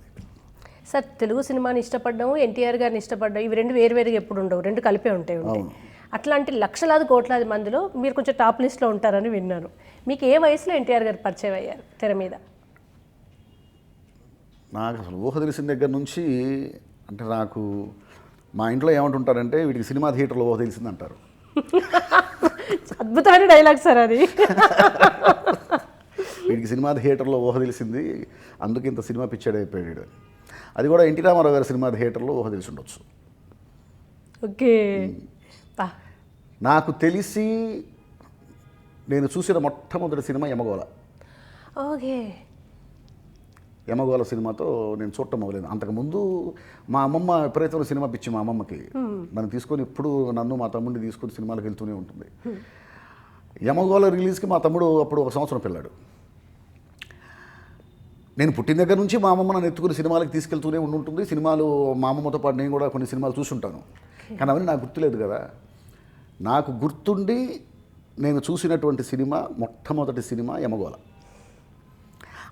Speaker 1: సార్, తెలుగు సినిమాని ఇష్టపడ్డాము, ఎన్టీఆర్ గారిని ఇష్టపడ్డాం, ఇవి రెండు వేరువేరుగా ఎప్పుడు ఉండవు, రెండు కలిపే ఉంటాయి. అట్లాంటి లక్షలాది కోట్లాది మందిలో మీరు కొంచెం టాప్ లిస్ట్లో ఉంటారని విన్నాను. మీకు ఏ వయసులో ఎన్టీఆర్ గారు పరిచయం అయ్యారు తెర మీద?
Speaker 3: నాకు అసలు ఊహ తెలిసిన దగ్గర నుంచి, అంటే నాకు మా ఇంట్లో ఏమంటుంటారంటే వీటికి సినిమా థియేటర్లో ఊహ తెలిసింది అంటారు.
Speaker 1: అద్భుతమైన డైలాగ్ సార్ అది.
Speaker 3: వీడికి సినిమా థియేటర్లో ఊహ తెలిసింది, అందుకు ఇంత సినిమా పిచ్చాడు అయిపోయాడు. అది కూడా ఎన్టీ రామారావు గారి సినిమా థియేటర్లో ఊహ తెలిసి ఉండొచ్చు.
Speaker 1: ఓకే.
Speaker 3: నాకు తెలిసి నేను చూసిన మొట్టమొదటి సినిమా యమగోళ.
Speaker 1: ఓకే.
Speaker 3: యమగోళ సినిమాతో నేను చూడటం మొదలైంది. అంతకుముందు మా అమ్మమ్మ విపరీతమైన సినిమా పిచ్చి. మా అమ్మమ్మకి నన్ను తీసుకొని ఎప్పుడు నన్ను మా తమ్ముడిని తీసుకొని సినిమాలకు వెళ్తూనే ఉంటుంది. యమగోళ రిలీజ్కి మా తమ్ముడు అప్పుడు 1 సంవత్సరం పిల్లాడు. నేను పుట్టిన దగ్గర నుంచి మా అమ్మమ్మ నన్ను ఎత్తుకుని సినిమాలకు తీసుకెళ్తూనే ఉంటుంది. సినిమాలు మా అమ్మమ్మతో పాటు నేను కూడా కొన్ని సినిమాలు చూసుంటాను, కానీ అవన్నీ నాకు గుర్తులేదు కదా. నాకు గుర్తుండి నేను చూసినటువంటి సినిమా, మొట్టమొదటి సినిమా యమగోళ.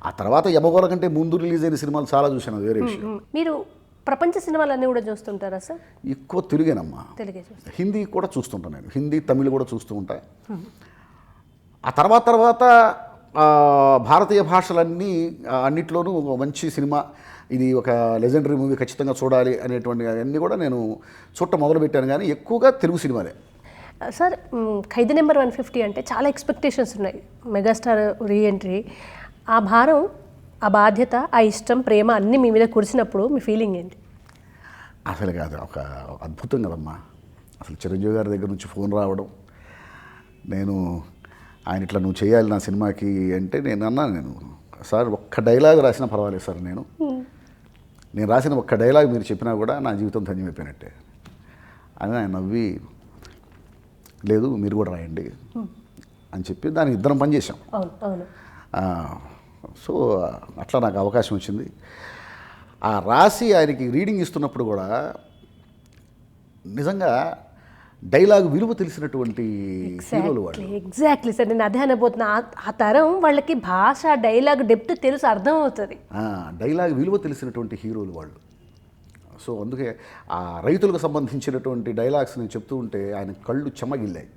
Speaker 3: ఆ తర్వాత యమగోళ కంటే ముందు రిలీజ్ అయిన సినిమాలు చాలా చూశాను, అది వేరే విషయం.
Speaker 1: మీరు ప్రపంచ సినిమాలన్నీ కూడా చూస్తుంటారా సార్?
Speaker 3: ఎక్కువ తెలుగేనమ్మా.
Speaker 1: తెలుగే చూస్తా.
Speaker 3: హిందీ కూడా చూస్తుంటాను నేను, హిందీ తమిళ్ కూడా చూస్తూ ఉంటా. ఆ తర్వాత భారతీయ భాషలన్నీ అన్నిట్లోనూ మంచి సినిమా, ఇది ఒక లెజెండరీ మూవీ, ఖచ్చితంగా చూడాలి అనేటువంటి అన్నీ కూడా నేను చూడటం మొదలుపెట్టాను. కానీ ఎక్కువగా తెలుగు సినిమాలే.
Speaker 1: సార్, ఖైదీ నెంబర్ 150 అంటే చాలా ఎక్స్పెక్టేషన్స్ ఉన్నాయి, మెగాస్టార్ రీఎంట్రీ. ఆ భారం, ఆ బాధ్యత, ఆ ఇష్టం, ప్రేమ అన్నీ మీ మీద కురిసినప్పుడు మీ ఫీలింగ్ ఏంటి?
Speaker 3: అసలు కాదు, ఒక అద్భుతం కదమ్మా. అసలు చిరంజీవి గారి దగ్గర నుంచి ఫోన్ రావడం, నేను ఆయన ఇట్లా నువ్వు చేయాలి నా సినిమాకి అంటే నేను అన్నాను, సార్ ఒక్క డైలాగ్ రాసినా పర్వాలేదు సార్, నేను రాసిన ఒక్క డైలాగ్ మీరు చెప్పినా కూడా నా జీవితం ధన్యమైపోయినట్టే అని ఆయన నవ్వి, లేదు మీరు కూడా రాయండి అని చెప్పి దానికి ఇద్దరం పనిచేసాం. సో అట్లా నాకు అవకాశం వచ్చింది. ఆ రాసి ఆయనకి రీడింగ్ ఇస్తున్నప్పుడు కూడా నిజంగా డైలాగ్ విలువ తెలిసినటువంటి హీరోలు వాళ్ళు.
Speaker 1: ఎగ్జాక్ట్లీ సార్, నేను అదే అనబోతున్నా. ఆ తరం వాళ్ళకి భాష, డైలాగ్ డెప్త్ తెలుసు, అర్థం అవుతుంది.
Speaker 3: డైలాగ్ విలువ తెలిసినటువంటి హీరోలు వాళ్ళు. సో అందుకే ఆ రైతులకు సంబంధించినటువంటి డైలాగ్స్ నేను చెప్తూ ఉంటే ఆయన కళ్ళు చెమ్మగిల్లాయి.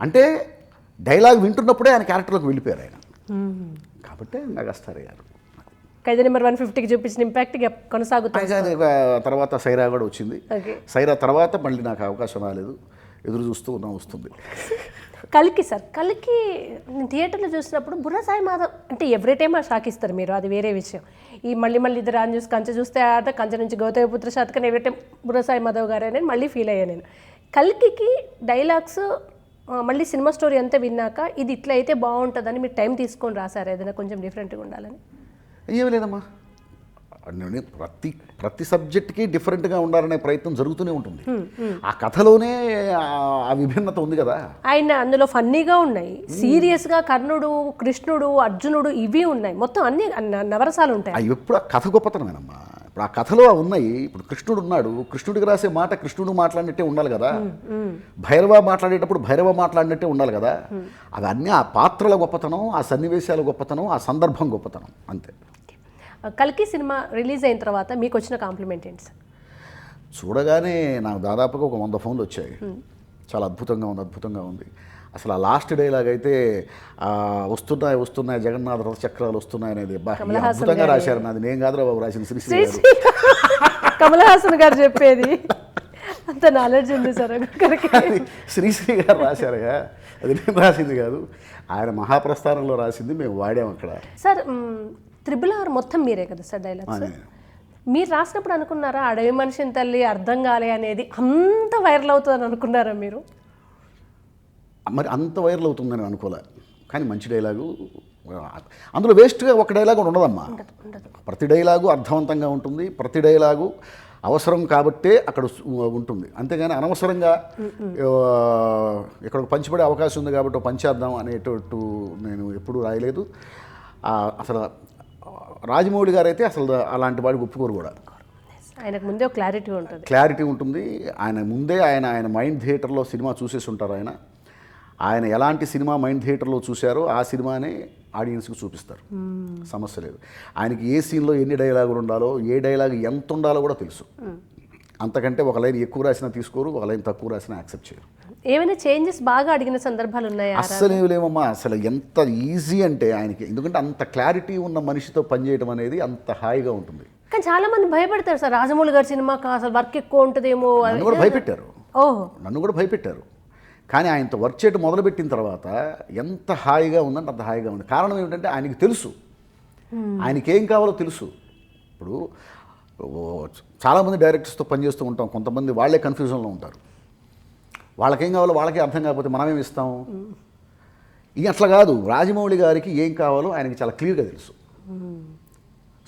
Speaker 3: అంటే డైలాగ్ వింటున్నప్పుడే ఆయన క్యారెక్టర్లోకి వెళ్ళిపోయారు ఆయన. కాబట్టి మెగాస్టార్ అయ్యారు.
Speaker 1: ఖైదీ నెంబర్ 150కి చూపించిన ఇంపాక్ట్ కొనసాగుతుంది.
Speaker 3: తర్వాత సైరా కూడా వచ్చింది. సైరా తర్వాత మళ్ళీ నాకు అవకాశం రాలేదు, ఎదురు చూస్తూ ఉన్నా వస్తుంది.
Speaker 1: కల్కి సార్, కల్కి నేను థియేటర్లో చూసినప్పుడు బుర్రసాయి మాధవ్ అంటే ఎవ్రీ టైం ఆ షాక్ ఇస్తారు మీరు, అది వేరే విషయం. ఈ మళ్ళీ ఇద్దరు రాని చూసి కంచె చూస్తే ఆట, కంచె నుంచి గౌతమిపుత్ర శాతకని ఎవ్రీ టైం బుర్రసాయి మాధవ్ గారే అని మళ్ళీ ఫీల్ అయ్యాను నేను. కల్కికి డైలాగ్స్ మళ్ళీ సినిమా స్టోరీ అంతా విన్నాక ఇది ఇట్లా అయితే బాగుంటుందని మీరు టైం తీసుకొని రాశారు, ఏదైనా కొంచెం డిఫరెంట్గా ఉండాలని?
Speaker 3: ఏమీ లేదమ్మా, ప్రతి సబ్జెక్ట్కి డిఫరెంట్గా ఉండాలనే ప్రయత్నం జరుగుతూనే ఉంటుంది. ఆ కథలోనే ఆ విభిన్నత ఉంది కదా.
Speaker 1: ఆయన అందులో ఫన్నీగా ఉన్నాయి, సీరియస్గా కర్ణుడు, కృష్ణుడు, అర్జునుడు ఇవి ఉన్నాయి, మొత్తం అన్ని నవరసాలు ఉంటాయి.
Speaker 3: అవి ఎప్పుడు ఆ కథ గొప్పతనమేనమ్మా. ఇప్పుడు ఆ కథలో ఉన్నాయి. ఇప్పుడు కృష్ణుడు ఉన్నాడు, కృష్ణుడికి రాసే మాట కృష్ణుడు మాట్లాడినట్టే ఉండాలి కదా. భైరవ మాట్లాడేటప్పుడు భైరవ మాట్లాడినట్టే ఉండాలి కదా. అవన్నీ ఆ పాత్రల గొప్పతనం, ఆ సన్నివేశాల గొప్పతనం, ఆ సందర్భం గొప్పతనం, అంతే.
Speaker 1: కల్కి సినిమా రిలీజ్ అయిన తర్వాత మీకు వచ్చిన కాంప్లిమెంట్ ఏంటి సార్?
Speaker 3: చూడగానే నాకు దాదాపుగా ఒక 100 ఫోన్లు వచ్చాయి. చాలా అద్భుతంగా ఉంది. అసలు ఆ లాస్ట్ డైలాగ్ అయితే వస్తున్నాయి జగన్నాథ రథ చక్రాలు వస్తున్నాయి అనేది అద్భుతంగా రాశారు. నాది నేను కాదురా బాబు రాసిన, శ్రీశ్రీ
Speaker 1: కమల్ హాసన్ గారు చెప్పేది. అంత నాలెడ్జ్ ఉంది సార్.
Speaker 3: శ్రీశ్రీ గారు రాశారుగా, అది నేను రాసింది కాదు, ఆయన మహాప్రస్థానంలో రాసింది, మేము వాడాం అక్కడ.
Speaker 1: సార్, RRR మొత్తం మీరే కదా సార్ డైలాగ్స్? మీరు రాసినప్పుడు అనుకున్నారా అడవి మనిషిని తల్లి అర్థం కాలే అనేది అంత వైరల్ అవుతుందని అనుకున్నారా మీరు?
Speaker 3: మరి అంత వైరల్ అవుతుందని అనుకోలే, కానీ మంచి డైలాగు. అందులో వేస్ట్గా ఒక డైలాగ్ ఉండదమ్మా. ప్రతి డైలాగు అర్థవంతంగా ఉంటుంది. ప్రతి డైలాగు అవసరం కాబట్టే అక్కడ ఉంటుంది, అంతేగాని అనవసరంగా ఇక్కడ ఒక పంచిపడే అవకాశం ఉంది కాబట్టి ఒక పంచేద్దాం అనేటట్టు నేను ఎప్పుడూ రాయలేదు. అసలు రాజమౌళి గారు అయితే అసలు అలాంటి వాడికి ఒప్పుకోరు కూడా.
Speaker 1: ఆయనకు ముందే ఒక
Speaker 3: క్లారిటీ ఉంటుంది. ఆయన ముందే ఆయన మైండ్ థియేటర్లో సినిమా చూసేసి ఉంటారు. ఆయన ఎలాంటి సినిమా మైండ్ థియేటర్లో చూశారో ఆ సినిమానే ఆడియన్స్కి చూపిస్తారు, సమస్య లేదు. ఆయనకి ఏ సీన్లో ఎన్ని డైలాగులు ఉండాలో, ఏ డైలాగ్ ఎంత ఉండాలో కూడా తెలుసు. అంతకంటే ఒక లైన్ ఎక్కువ రాసినా తీసుకోరు, ఒక లైన్ తక్కువ రాసినా యాక్సెప్ట్ చేయరు.
Speaker 1: ఏమైనా చేంజెస్ బాగా అడిగిన సందర్భాలు ఉన్నాయా?
Speaker 3: అస్సలు ఏమి లేవమ్మా. అసలు ఎంత ఈజీ అంటే ఆయనకి, ఎందుకంటే అంత క్లారిటీ ఉన్న మనిషితో పనిచేయడం అనేది అంత హాయిగా ఉంటుంది.
Speaker 1: కానీ చాలా మంది భయపడతారు సార్, రాజమౌళి గారి సినిమాకి అసలు వర్క్ ఎక్కువ ఉంటుందేమో.
Speaker 3: నన్ను కూడా భయపెట్టారు. కానీ ఆయనతో వర్క్ చేయడం మొదలుపెట్టిన తర్వాత ఎంత హాయిగా ఉందంటే అంత హాయిగా ఉంది. కారణం ఏమిటంటే ఆయనకి తెలుసు, ఆయనకేం కావాలో తెలుసు. ఇప్పుడు చాలామంది డైరెక్టర్స్తో పనిచేస్తూ ఉంటాం, కొంతమంది వాళ్ళే కన్ఫ్యూజన్లో ఉంటారు. వాళ్ళకేం కావాలో వాళ్ళకే అర్థం కాకపోతే మనమేమి ఇస్తాం. ఇక అట్లా కాదు, రాజమౌళి గారికి ఏం కావాలో ఆయనకి చాలా క్లియర్గా తెలుసు.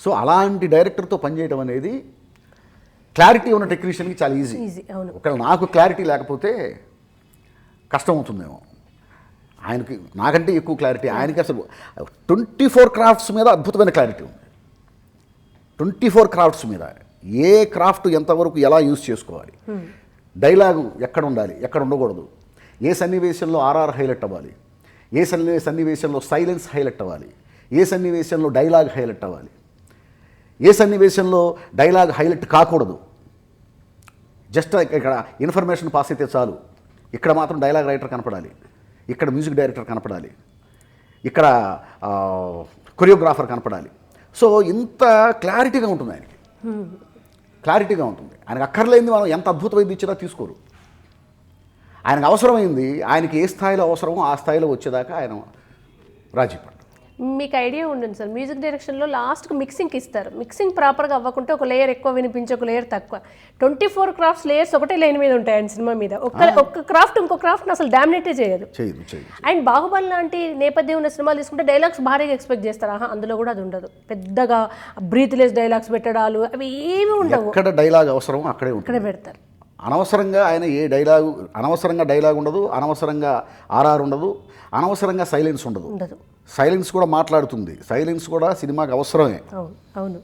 Speaker 3: సో అలాంటి డైరెక్టర్తో పనిచేయడం అనేది క్లారిటీ ఉన్న టెక్నీషియన్కి చాలా ఈజీ. ఒకవేళ నాకు క్లారిటీ లేకపోతే కష్టం అవుతుందేమో. ఆయనకి నాకంటే ఎక్కువ క్లారిటీ, ఆయనకి అసలు 24 క్రాఫ్ట్స్ మీద అద్భుతమైన క్లారిటీ ఉంది. 24 క్రాఫ్ట్స్ మీద ఏ క్రాఫ్ట్ ఎంతవరకు ఎలా యూజ్ చేసుకోవాలి, డైలాగు ఎక్కడ ఉండాలి, ఎక్కడ ఉండకూడదు, ఏ సన్నివేశంలో ఆర్ఆర్ హైలైట్ అవ్వాలి, ఏ సన్నివేశంలో సైలెన్స్ హైలైట్ అవ్వాలి, ఏ సన్నివేశంలో డైలాగ్ హైలైట్ అవ్వాలి, ఏ సన్నివేశంలో డైలాగ్ హైలైట్ కాకూడదు. జస్ట్ ఇక్కడ ఇన్ఫర్మేషన్ పాస్ అయితే చాలు, ఇక్కడ మాత్రం డైలాగ్ రైటర్ కనపడాలి, ఇక్కడ మ్యూజిక్ డైరెక్టర్ కనపడాలి, ఇక్కడ కొరియోగ్రాఫర్ కనపడాలి. సో ఇంత క్లారిటీగా ఉంటుంది ఆయనకి, క్లారిటీగా ఉంటుంది. ఆయనకు అక్కర్లేనిది మనం ఎంత అద్భుతమైంది ఇచ్చినా తీసుకోరు. ఆయనకు అవసరమైంది, ఆయనకి ఏ స్థాయిలో అవసరమో ఆ స్థాయిలో వచ్చేదాకా ఆయన రాజీ పడ్డారు.
Speaker 1: మీకు ఐడియా ఉంటుంది సార్, మ్యూజిక్ డైరెక్షన్లో లాస్ట్కి మిక్సింగ్కి ఇస్తారు. మిక్సింగ్ ప్రాపర్గా అవ్వకుంటే ఒక లేయర్ ఎక్కువ వినిపించి ఒక లేయర్ తక్కువ. 24 క్రాఫ్ట్స్ లేయర్స్ ఒకటే లైన్ మీద ఉంటాయి ఆయన సినిమా మీద. ఒక్క క్రాఫ్ట్ ఇంకో క్రాఫ్ట్ని అసలు డామినేటే చేయదు. అండ్ బాహుబలి లాంటి నేపథ్యం ఉన్న సినిమాలు తీసుకుంటే డైలాగ్స్ భారీగా ఎక్స్పెక్ట్ చేస్తారు. అందులో కూడా అది ఉండదు. పెద్దగా బ్రీత్లెస్ డైలాగ్స్ పెట్టడాలు అవి ఏమి ఉండవు.
Speaker 3: ఎక్కడ డైలాగ్ అవసరం అక్కడే
Speaker 1: పెడతారు.
Speaker 3: అనవసరంగా ఆయన ఏ డైలాగు, అనవసరంగా డైలాగ్ ఉండదు, అనవసరంగా ఆర్ఆర్ ఉండదు, అనవసరంగా సైలెన్స్ ఉండదు. సైలెన్స్ కూడా మాట్లాడుతుంది, సైలెన్స్ కూడా సినిమాకి అవసరమే.
Speaker 1: అవును.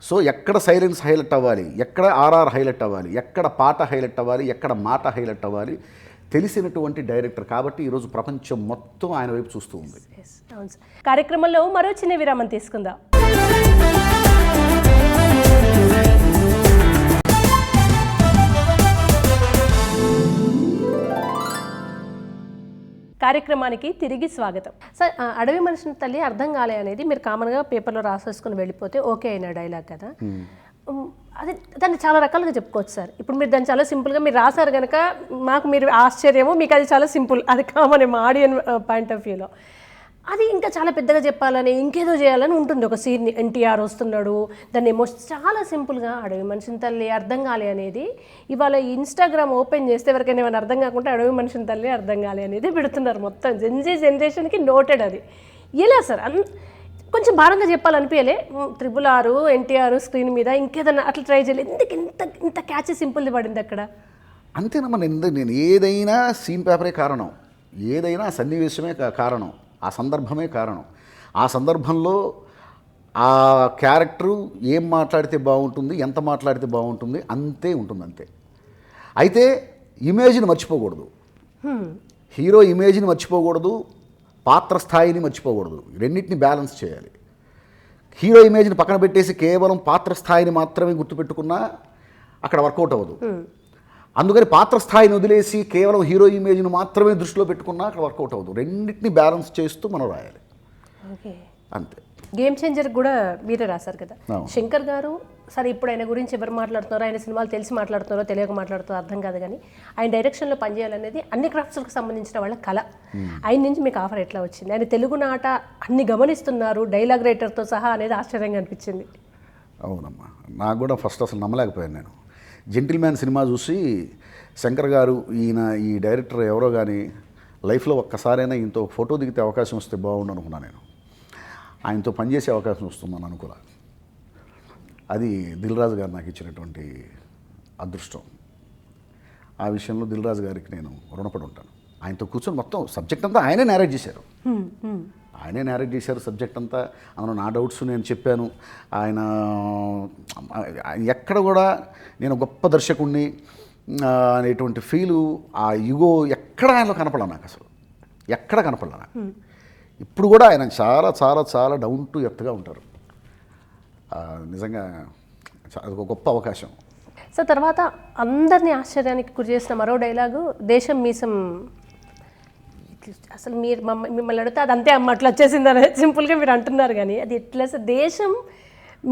Speaker 3: సో ఎక్కడ సైలెన్స్ హైలైట్ అవ్వాలి, ఎక్కడ ఆర్ఆర్ హైలైట్ అవ్వాలి, ఎక్కడ పాట హైలైట్ అవ్వాలి, ఎక్కడ మాట హైలైట్ అవ్వాలి తెలిసినటువంటి డైరెక్టర్. కాబట్టి ఈరోజు ప్రపంచం మొత్తం ఆయన వైపు చూస్తూ ఉంది.
Speaker 1: అవును సార్. కార్యక్రమంలో మరో చిన్న విరామం తీసుకుందాం. కార్యక్రమానికి తిరిగి స్వాగతం. సార్, అడవి మనిషిని తల్లి అర్థం కాలే అనేది మీరు కామన్గా పేపర్లో రాసేసుకుని వెళ్ళిపోతే ఓకే అయిన డైలాగ్ కదా. అది దాన్ని చాలా రకాలుగా చెప్పుకోవచ్చు సార్. ఇప్పుడు మీరు దాన్ని చాలా సింపుల్గా మీరు రాశారు కనుక మాకు మీరు ఆశ్చర్యమో, మీకు అది చాలా సింపుల్, అది కామన్ మా ఆడియన్ పాయింట్ ఆఫ్ వ్యూలో. అది ఇంకా చాలా పెద్దగా చెప్పాలని, ఇంకేదో చేయాలని ఉంటుంది. ఒక సీన్ ఎన్టీఆర్ వస్తున్నాడు, దాన్ని చాలా సింపుల్గా అడవి మనిషిని తల్లి అర్థం కాలే అనేది ఇవాళ ఇన్స్టాగ్రామ్ ఓపెన్ చేస్తే ఎవరికైనా ఏమైనా అర్థం కాకుండా అడవి మనిషిని తల్లి అర్థం కాలే అనేది పెడుతున్నారు. మొత్తం జనరేషన్కి నోటెడ్ అది. ఎలా సార్ కొంచెం భారంగా చెప్పాలనిపించలే? 666 ఎన్టీఆర్ స్క్రీన్ మీద ఇంకేదన్నా అట్లా ట్రై చేయలేదు? ఎందుకు ఇంత క్యాచ్ సింపుల్ది పడింది అక్కడ?
Speaker 3: అంతేనమ్మా. నేను ఏదైనా సీన్ పేపరే కారణం, ఏదైనా సన్నివేశమే కారణం, ఆ సందర్భమే కారణం. ఆ సందర్భంలో ఆ క్యారెక్టరు ఏం మాట్లాడితే బాగుంటుంది, ఎంత మాట్లాడితే బాగుంటుంది అంతే ఉంటుంది, అంతే. అయితే ఇమేజ్ని మర్చిపోకూడదు, హీరో ఇమేజ్ని మర్చిపోకూడదు, పాత్ర స్థాయిని మర్చిపోకూడదు. రెండింటిని బ్యాలెన్స్ చేయాలి. హీరో ఇమేజ్ని పక్కన పెట్టేసి కేవలం పాత్ర స్థాయిని మాత్రమే గుర్తుపెట్టుకున్నా అక్కడ వర్కౌట్ అవ్వదు. అందుకని పాత్ర స్థాయిని వదిలేసి కేవలం హీరో ఇమేజ్ని మాత్రమే దృష్టిలో పెట్టుకున్నా అక్కడ వర్కౌట్ అవ్వదు. రెండింటిని బ్యాలెన్స్ చేస్తూ మనం రాయాలి, అంతే.
Speaker 1: గేమ్ చేంజర్ కూడా మీరే రాశారు కదా శంకర్ గారు. సరే, ఇప్పుడు ఆయన గురించి ఎవరు మాట్లాడుతున్నారో, ఆయన సినిమాలు తెలిసి మాట్లాడుతున్నారో తెలియక మాట్లాడుతారో అర్థం కాదు, కానీ ఆయన డైరెక్షన్లో పనిచేయాలనేది అన్ని క్రాఫ్ట్స్కి సంబంధించిన వాళ్ళ కళ. ఆయన నుంచి మీకు ఆఫర్ ఎట్లా వచ్చింది? ఆయన తెలుగు నాట అన్ని గమనిస్తున్నారు, డైలాగ్ రైటర్తో సహా అనేది ఆశ్చర్యంగా అనిపించింది.
Speaker 3: అవునమ్మా, నాకు కూడా ఫస్ట్ అసలు నమ్మలేకపోయాను. నేను జెంటిల్మ్యాన్ సినిమా చూసి శంకర్ గారు ఈ డైరెక్టర్ ఎవరో కానీ లైఫ్లో ఒక్కసారైనా ఈయనతో ఫోటో దిగితే అవకాశం వస్తే బాగుండు అనుకున్నాను. నేను ఆయనతో పనిచేసే అవకాశం వస్తుందని అనుకోలే. అది దిల్ రాజు గారు నాకు ఇచ్చినటువంటి అదృష్టం. ఆ విషయంలో దిల్ రాజు గారికి నేను రుణపడి ఉంటాను. ఆయనతో కూర్చొని మొత్తం సబ్జెక్ట్ అంతా ఆయనే నేరేట్ చేశారు. ఆయనే నేరేట్ చేశారు సబ్జెక్ట్ అంతా. అందులో నా డౌట్స్ నేను చెప్పాను. ఆయన ఎక్కడ కూడా నేను గొప్ప దర్శకుడిని అనేటువంటి ఫీలు, ఆ యుగో ఎక్కడ ఆయనలో కనపడలా నాకు, అసలు ఎక్కడ కనపడలా నాకు. ఇప్పుడు కూడా ఆయన చాలా చాలా చాలా డౌన్ టు ఎర్త్గా ఉంటారు. నిజంగా ఒక గొప్ప అవకాశం.
Speaker 1: సో తర్వాత అందరినీ ఆశ్చర్యానికి గురి చేసిన మరో డైలాగు, దేశం మీసం. అసలు మీరు మిమ్మల్ని అడిగితే అది అంతే అమ్మ అట్లా వచ్చేసిందని సింపుల్గా మీరు అంటున్నారు, కానీ అది ఎట్లా సార్? దేశం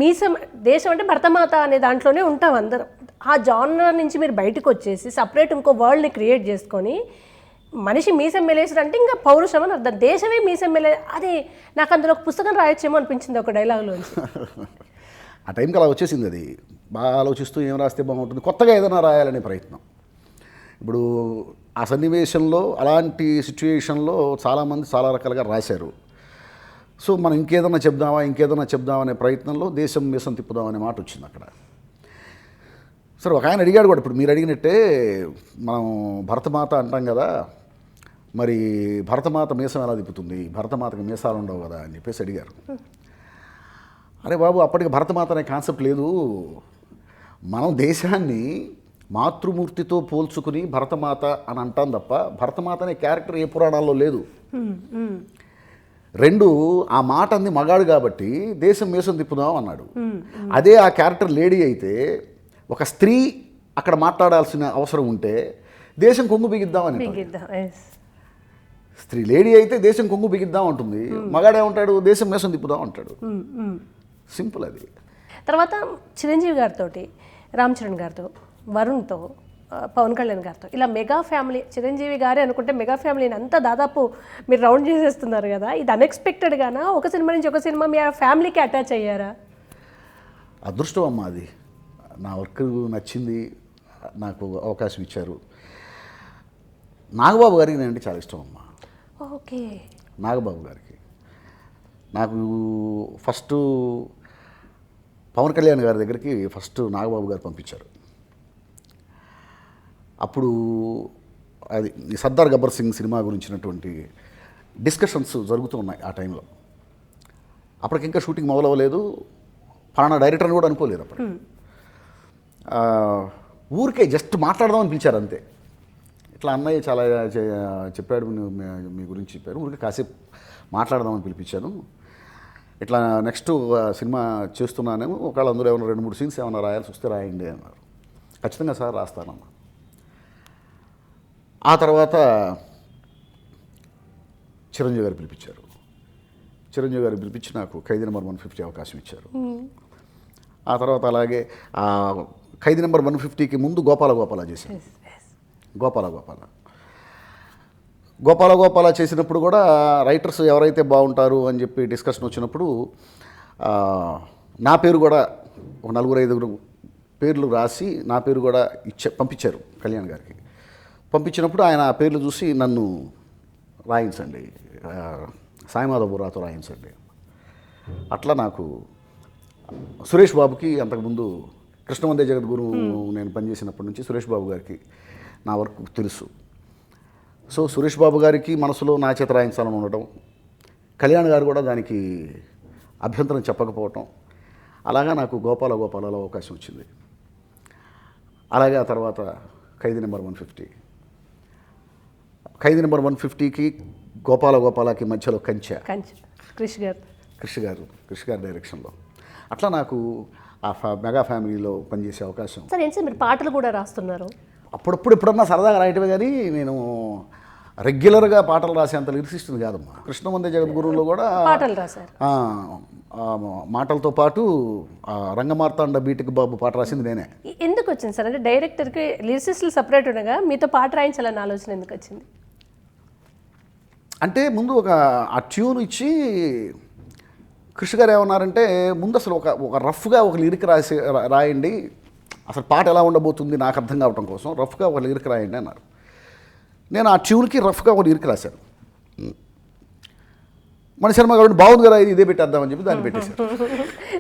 Speaker 1: మీసం, దేశం అంటే భరతమాత అనే దాంట్లోనే ఉంటాం అందరం. ఆ జానర్ నుంచి మీరు బయటకు వచ్చేసి సపరేట్ ఇంకో వరల్డ్ని క్రియేట్ చేసుకొని మనిషి మీసం మెలేసాడు అంటే ఇంకా పౌరుషం అని అర్థం. దేశమే మీసం మెలే, అది నాకు అందులో ఒక పుస్తకం రాయొచ్చేమో అనిపించింది ఒక డైలాగ్లోంచి.
Speaker 3: ఆ టైంకి అలా వచ్చేసింది. అది బాగా ఆలోచిస్తూ ఏం రాస్తే బాగుంటుంది, కొత్తగా ఏదైనా రాయాలనే ప్రయత్నం. ఇప్పుడు ఆ సన్నివేశంలో, అలాంటి సిచ్యుయేషన్లో చాలామంది చాలా రకాలుగా రాశారు. సో మనం ఇంకేదన్నా చెప్దామా అనే ప్రయత్నంలో దేశం మీసం తిప్పుదామనే మాట వచ్చింది అక్కడ. సరే, ఒక ఆయన అడిగాడు కూడా, ఇప్పుడు మీరు అడిగినట్టే, మనం భరతమాత అంటాం కదా, మరి భరతమాత మీసం ఎలా తిప్పుతుంది, భరతమాతకి మీసాలు ఉండవు కదా అని చెప్పేసి అడిగారు. అరే బాబు, అప్పటికి భరతమాత అనే కాన్సెప్ట్ లేదు. మనం దేశాన్ని మాతృమూర్తితో పోల్చుకుని భరతమాత అని అంటాం తప్ప, భరతమాత అనే క్యారెక్టర్ ఏ పురాణాల్లో లేదు. రెండు, ఆ మాట అంది మగాడు కాబట్టి దేశం మీసం తిప్పుదాం అన్నాడు. అదే ఆ క్యారెక్టర్ లేడీ అయితే, ఒక స్త్రీ అక్కడ మాట్లాడాల్సిన అవసరం ఉంటే దేశం కొంగు బిగిద్దామని. స్త్రీ లేడీ అయితే దేశం కొంగు బిగిద్దాం అంటుంది, మగాడేమంటాడు దేశం మీసం తిప్పుదాం అంటాడు. సింపుల్ అది.
Speaker 1: తర్వాత చిరంజీవి గారితో, రామ్ చరణ్ గారితో, వరుణ్తో, పవన్ కళ్యాణ్ గారితో, ఇలా మెగా ఫ్యామిలీ, చిరంజీవి గారే అనుకుంటే మెగా ఫ్యామిలీని అంతా దాదాపు మీరు రౌండ్ చేసేస్తున్నారు కదా. ఇది అన్ఎక్స్పెక్టెడ్గానా, ఒక సినిమా నుంచి ఒక సినిమా మీ ఫ్యామిలీకి అటాచ్ అయ్యారా?
Speaker 3: అదృష్టం అమ్మ అది. నా వర్క్ నచ్చింది, నాకు అవకాశం ఇచ్చారు. నాగబాబు గారికి నేనంటే చాలా ఇష్టం అమ్మ.
Speaker 1: ఓకే.
Speaker 3: నాగబాబు గారికి నాకు ఫస్ట్ పవన్ కళ్యాణ్ గారి దగ్గరికి ఫస్ట్ నాగబాబు గారు పంపించారు. అప్పుడు అది సర్దార్ గబ్బర్ సింగ్ సినిమా గురించినటువంటి డిస్కషన్స్ జరుగుతూ ఉన్నాయి ఆ టైంలో. అప్పటికింకా షూటింగ్ మొదలవ్వలేదు, ఫలానా డైరెక్టర్ని కూడా అనుకోలేదు అప్పుడు. ఊరికే జస్ట్ మాట్లాడదామని పిలిచారు అంతే. ఇట్లా అన్నయ్య చాలా చెప్పాడు, మీ గురించి చెప్పారు, ఊరికే కాసేపు మాట్లాడదామని పిలిపించాను. ఇట్లా నెక్స్ట్ సినిమా చేస్తున్నానేమో, ఒకవేళ అందులో ఏమైనా 2-3 సీన్స్ ఏమైనా రాయాల్సి వస్తే రాయండి అన్నారు. ఖచ్చితంగా సార్ రాస్తానమ్మా. ఆ తర్వాత చిరంజీవి గారు పిలిపించారు. చిరంజీవి గారు పిలిపించి నాకు ఖైదీ నెంబర్ 150 అవకాశం ఇచ్చారు. ఆ తర్వాత అలాగే ఖైదీ నెంబర్ 150కి ముందు గోపాల చేశాను. గోపాల చేసినప్పుడు కూడా రైటర్స్ ఎవరైతే బాగుంటారు అని చెప్పి డిస్కషన్ వచ్చినప్పుడు నా పేరు కూడా ఒక 4-5 పేర్లు రాసి నా పేరు కూడా పంపించారు కళ్యాణ్ గారికి. పంపించినప్పుడు ఆయన ఆ పేర్లు చూసి నన్ను రాయించండి, సాయిమాధవ్ బుర్రాతో రాయించండి. అట్లా నాకు సురేష్ బాబుకి అంతకుముందు కృష్ణవందే జగద్గురు నేను పనిచేసినప్పటి నుంచి సురేష్ బాబు గారికి నా వర్క్ తెలుసు. సో సురేష్ బాబు గారికి మనసులో నా చేత రాయించాలని ఉండటం, కళ్యాణ్ గారు కూడా దానికి అభ్యంతరం చెప్పకపోవటం, అలాగా నాకు గోపాలలో అవకాశం వచ్చింది. అలాగే ఆ తర్వాత ఖైదీ నెంబర్ 150కి గోపాలకి మధ్యలో కంచె క్రిష్ గారు డైరెక్షన్లో. అట్లా నాకు ఆ మెగా ఫ్యామిలీలో పనిచేసే అవకాశం.
Speaker 1: సార్ ఏంటి సార్ మీరు పాటలు కూడా రాస్తున్నారు?
Speaker 3: అప్పుడప్పుడు ఎప్పుడన్నా సరదాగా రాయటమే, కానీ నేను రెగ్యులర్గా పాటలు రాసేంత లిరిసిస్ట్ని కాదమ్మా. కృష్ణవందే జగద్గురులో కూడా
Speaker 1: పాటలు రాశారు.
Speaker 3: మాటలతో పాటు రంగమార్తాండ బీటికి బాబు పాట రాసింది నేనే.
Speaker 1: ఎందుకు వచ్చింది సార్? అంటే డైరెక్టర్కి లిరిసిస్టులు సపరేట్ ఉండగా మీతో పాట రాయించాలన్న ఆలోచన ఎందుకు వచ్చింది?
Speaker 3: అంటే ముందు ఆ ట్యూన్ ఇచ్చి కృష్ణ గారు ఏమన్నారంటే, ముందు అసలు ఒక రఫ్గా ఒక లిరిక్ రాయండి, అసలు పాట ఎలా ఉండబోతుంది నాకు అర్థం కావటం కోసం రఫ్గా ఒక లిరిక్ రాయండి అన్నారు. నేను ఆ ట్యూన్కి రఫ్గా ఒక లిరిక్ రాశాను. మన సినిమా కాబట్టి బాగుంది కదా, ఇదే పెట్టేద్దామని చెప్పి దాన్ని పెట్టేశారు.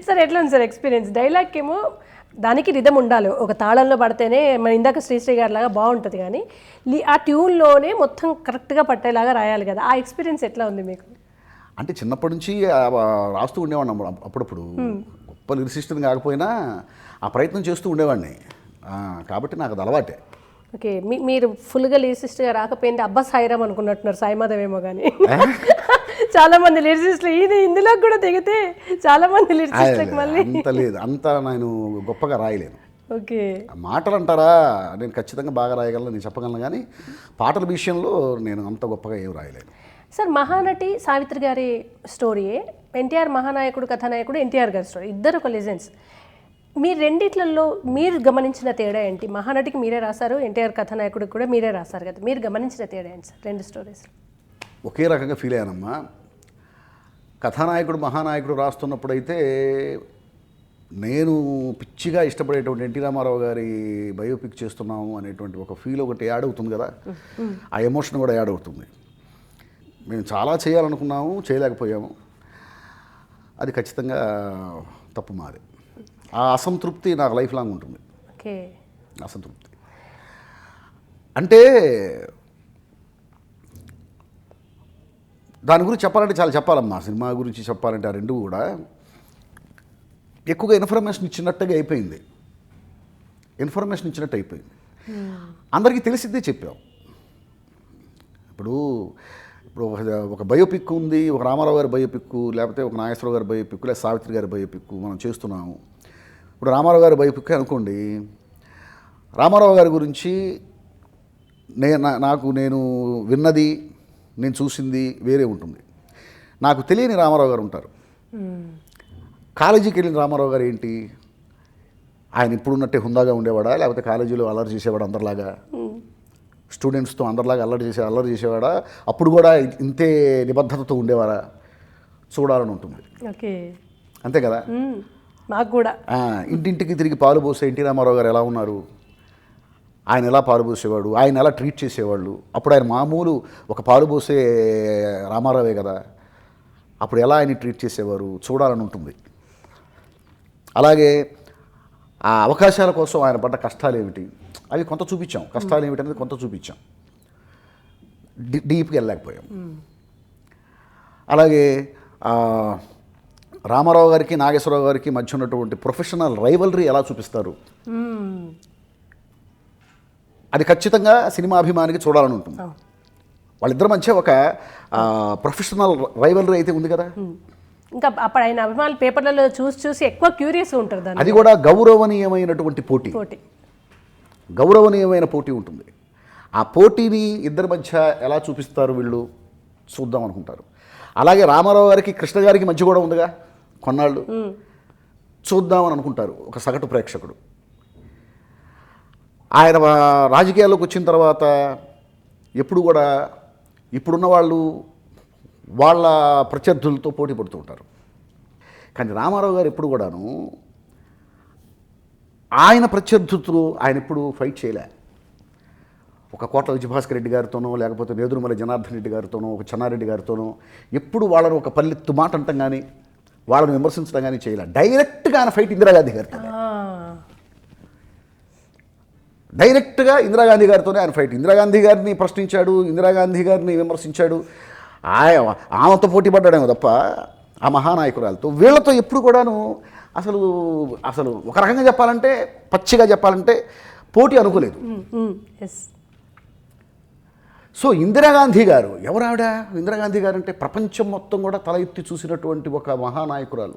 Speaker 1: సార్ ఎట్లా ఉంది సార్ ఎక్స్పీరియన్స్? డైలాగ్ ఏమో దానికి రిధం ఉండాలి, ఒక తాళంలో పడితేనే మన ఇందాక శ్రీశ్రీ గారి లాగా బాగుంటుంది, కానీ ఆ ట్యూన్లోనే మొత్తం కరెక్ట్గా పట్టేలాగా రాయాలి కదా. ఆ ఎక్స్పీరియన్స్ ఎట్లా ఉంది మీకు?
Speaker 3: అంటే చిన్నప్పటి నుంచి రాస్తూ ఉండేవాడిని అప్పుడప్పుడు. గొప్ప లిరిసిస్ట్ని కాకపోయినా ఆ ప్రయత్నం చేస్తూ ఉండేవాడిని, కాబట్టి నాకు అది అలవాటే.
Speaker 1: ఓకే, మీరు ఫుల్గా లిరిసిస్ట్గా రాకపోయింది అబ్బా సాయిరామ్ అనుకున్నట్టున్నారు, సాయిమాధవేమో కానీ చాలా మంది లిరిసిస్టులు ఇందులో కూడా దిగితే చాలా మంది లిరిసిస్టులకు మళ్ళీ
Speaker 3: అంత లేదు, అంత నేను గొప్పగా రాయలేను.
Speaker 1: ఓకే,
Speaker 3: మాటలు అంటారా, నేను ఖచ్చితంగా బాగా రాయగలను, నేను చెప్పగలను, కానీ పాటల విషయంలో నేను అంత గొప్పగా ఏం రాయలేను.
Speaker 1: సార్ మహానటి సావిత్రి గారి స్టోరీయే, ఎన్టీఆర్ మహానాయకుడు కథానాయకుడు ఎన్టీఆర్ గారి స్టోరీ, ఇద్దరు ఒక లెజెండ్స్. మీరు రెండిట్లలో మీరు గమనించిన తేడా ఏంటి? మహానటికి మీరే రాశారు, ఎన్టీఆర్ కథానాయకుడికి కూడా మీరే రాశారు కదా, మీరు గమనించిన తేడా ఏంటి సార్ రెండు స్టోరీస్?
Speaker 3: ఒకే రకంగా ఫీల్ అయ్యానమ్మా. కథానాయకుడు మహానాయకుడు రాస్తున్నప్పుడైతే నేను పిచ్చిగా ఇష్టపడేటువంటి ఎన్టీ రామారావు గారి బయోపిక్ చేస్తున్నాము అనేటువంటి ఒక ఫీల్ ఒకటి యాడ్ అవుతుంది కదా, ఆ ఎమోషన్ కూడా యాడ్ అవుతుంది. మేము చాలా చేయాలనుకున్నాము, చేయలేకపోయాము, అది ఖచ్చితంగా తప్పు మాది. ఆ అసంతృప్తి నాకు లైఫ్ లాంగ్ ఉంటుంది.
Speaker 1: ఓకే,
Speaker 3: అసంతృప్తి అంటే దాని గురించి చెప్పాలంటే చాలా చెప్పాలమ్మా. సినిమా గురించి చెప్పాలంటే ఆ రెండు కూడా ఎక్కువగా ఇన్ఫర్మేషన్ ఇచ్చినట్టుగా అయిపోయింది, ఇన్ఫర్మేషన్ ఇచ్చినట్టు అయిపోయింది. అందరికీ తెలిసిద్దే చెప్పాం. ఇప్పుడు ఒక బయోపిక్ ఉంది, ఒక రామారావు గారి బయోపిక్, లేకపోతే ఒక నాగేశ్వరరావు గారి బయోపిక్, లేదా సావిత్రి గారి బయోపిక్ మనం చేస్తున్నాము. ఇప్పుడు రామారావు గారి బయోపిక్ అనుకోండి, రామారావు గారి గురించి నేను విన్నది, నేను చూసింది వేరే ఉంటుంది. నాకు తెలియని రామారావు గారు ఉంటారు. కాలేజీకి వెళ్ళిన రామారావు గారు ఏంటి, ఆయన ఇప్పుడున్నట్టే హుందాగా ఉండేవాడా, లేకపోతే కాలేజీలో అల్లరి చేసేవాడు అందరిలాగా, స్టూడెంట్స్తో అందరిలాగా అల్లరి చేసేవాడా, అప్పుడు కూడా ఇంతే నిబద్ధతతో ఉండేవారా, చూడాలని ఉంటుంది.
Speaker 1: ఓకే,
Speaker 3: అంతే కదా.
Speaker 1: మాకు కూడా
Speaker 3: ఇంటింటికి తిరిగి పాలు పోసే ఎన్టీ రామారావు గారు ఎలా ఉన్నారు, ఆయన ఎలా పాలు పోసేవాడు, ఆయన ఎలా ట్రీట్ చేసేవాళ్ళు. అప్పుడు ఆయన మామూలు ఒక పాలు పోసే రామారావే కదా, అప్పుడు ఎలా ఆయన ట్రీట్ చేసేవారు చూడాలని ఉంటుంది. అలాగే ఆ అవకాశాల కోసం ఆయన పడ్డ కష్టాలు ఏమిటి, అవి కొంత చూపించాం. కష్టాలు ఏమిటి అనేది కొంత చూపించాం, డీప్గా వెళ్ళలేకపోయాం. అలాగే రామారావు గారికి నాగేశ్వరరావు గారికి మధ్య ఉన్నటువంటి ప్రొఫెషనల్ రైవలరీ ఎలా చూపిస్తారు, అది ఖచ్చితంగా సినిమా అభిమానికి చూడాలని ఉంటుంది. వాళ్ళిద్దరి మధ్య ఒక ప్రొఫెషనల్ రైవలరీ అయితే ఉంది కదా.
Speaker 1: ఇంకా అప్పుడు ఆయన అభిమానులు పేపర్లలో చూసి ఎక్కువ క్యూరియస్ ఉంటారు దాన్ని.
Speaker 3: అది కూడా గౌరవనీయమైనటువంటి పోటీ, గౌరవనీయమైన పోటీ ఉంటుంది. ఆ పోటీని ఇద్దరి మధ్య ఎలా చూపిస్తారు వీళ్ళు చూద్దాం అనుకుంటారు. అలాగే రామారావు గారికి కృష్ణ గారికి మధ్య కూడా ఉందిగా కొన్నాళ్ళు, చూద్దామని అనుకుంటారు ఒక సగటు ప్రేక్షకుడు. ఆయన రాజకీయాల్లోకి వచ్చిన తర్వాత ఎప్పుడు కూడా ఇప్పుడున్న వాళ్ళు వాళ్ళ ప్రత్యర్థులతో పోటీ పడుతూ ఉంటారు. కానీ రామారావు గారు ఎప్పుడు కూడాను ఆయన ప్రత్యర్థులతో ఆయన ఎప్పుడు ఫైట్ చేయలే. ఒక కోట్ల విజయభాస్కర్ రెడ్డి గారితోనో, లేకపోతే నేదురుమల జనార్దన్ రెడ్డి గారితోనో, ఒక చెన్నారెడ్డి గారితోనో ఎప్పుడు వాళ్ళని ఒక పల్లెత్తు మాట అంటాం కానీ వాళ్ళని విమర్శించడం కానీ చేయలే. డైరెక్ట్గా ఆయన ఫైట్ ఇందిరాగాంధీ గారితో, డైరెక్ట్గా ఇందిరాగాంధీ గారితోనే ఆయన ఫైట్. ఇందిరాగాంధీ గారిని ప్రశ్నించాడు, ఇందిరాగాంధీ గారిని విమర్శించాడు, ఆమెతో పోటీ పడ్డాడేమో తప్ప ఆ మహానాయకురాలతో వీళ్ళతో ఎప్పుడు కూడాను అసలు ఒక రకంగా చెప్పాలంటే, పచ్చిగా చెప్పాలంటే పోటీ అనుకోలేదు. సో ఇందిరాగాంధీ గారు ఎవరావిడ? ఇందిరాగాంధీ గారు అంటే ప్రపంచం మొత్తం కూడా తల ఎత్తి చూసినటువంటి ఒక మహానాయకురాలు,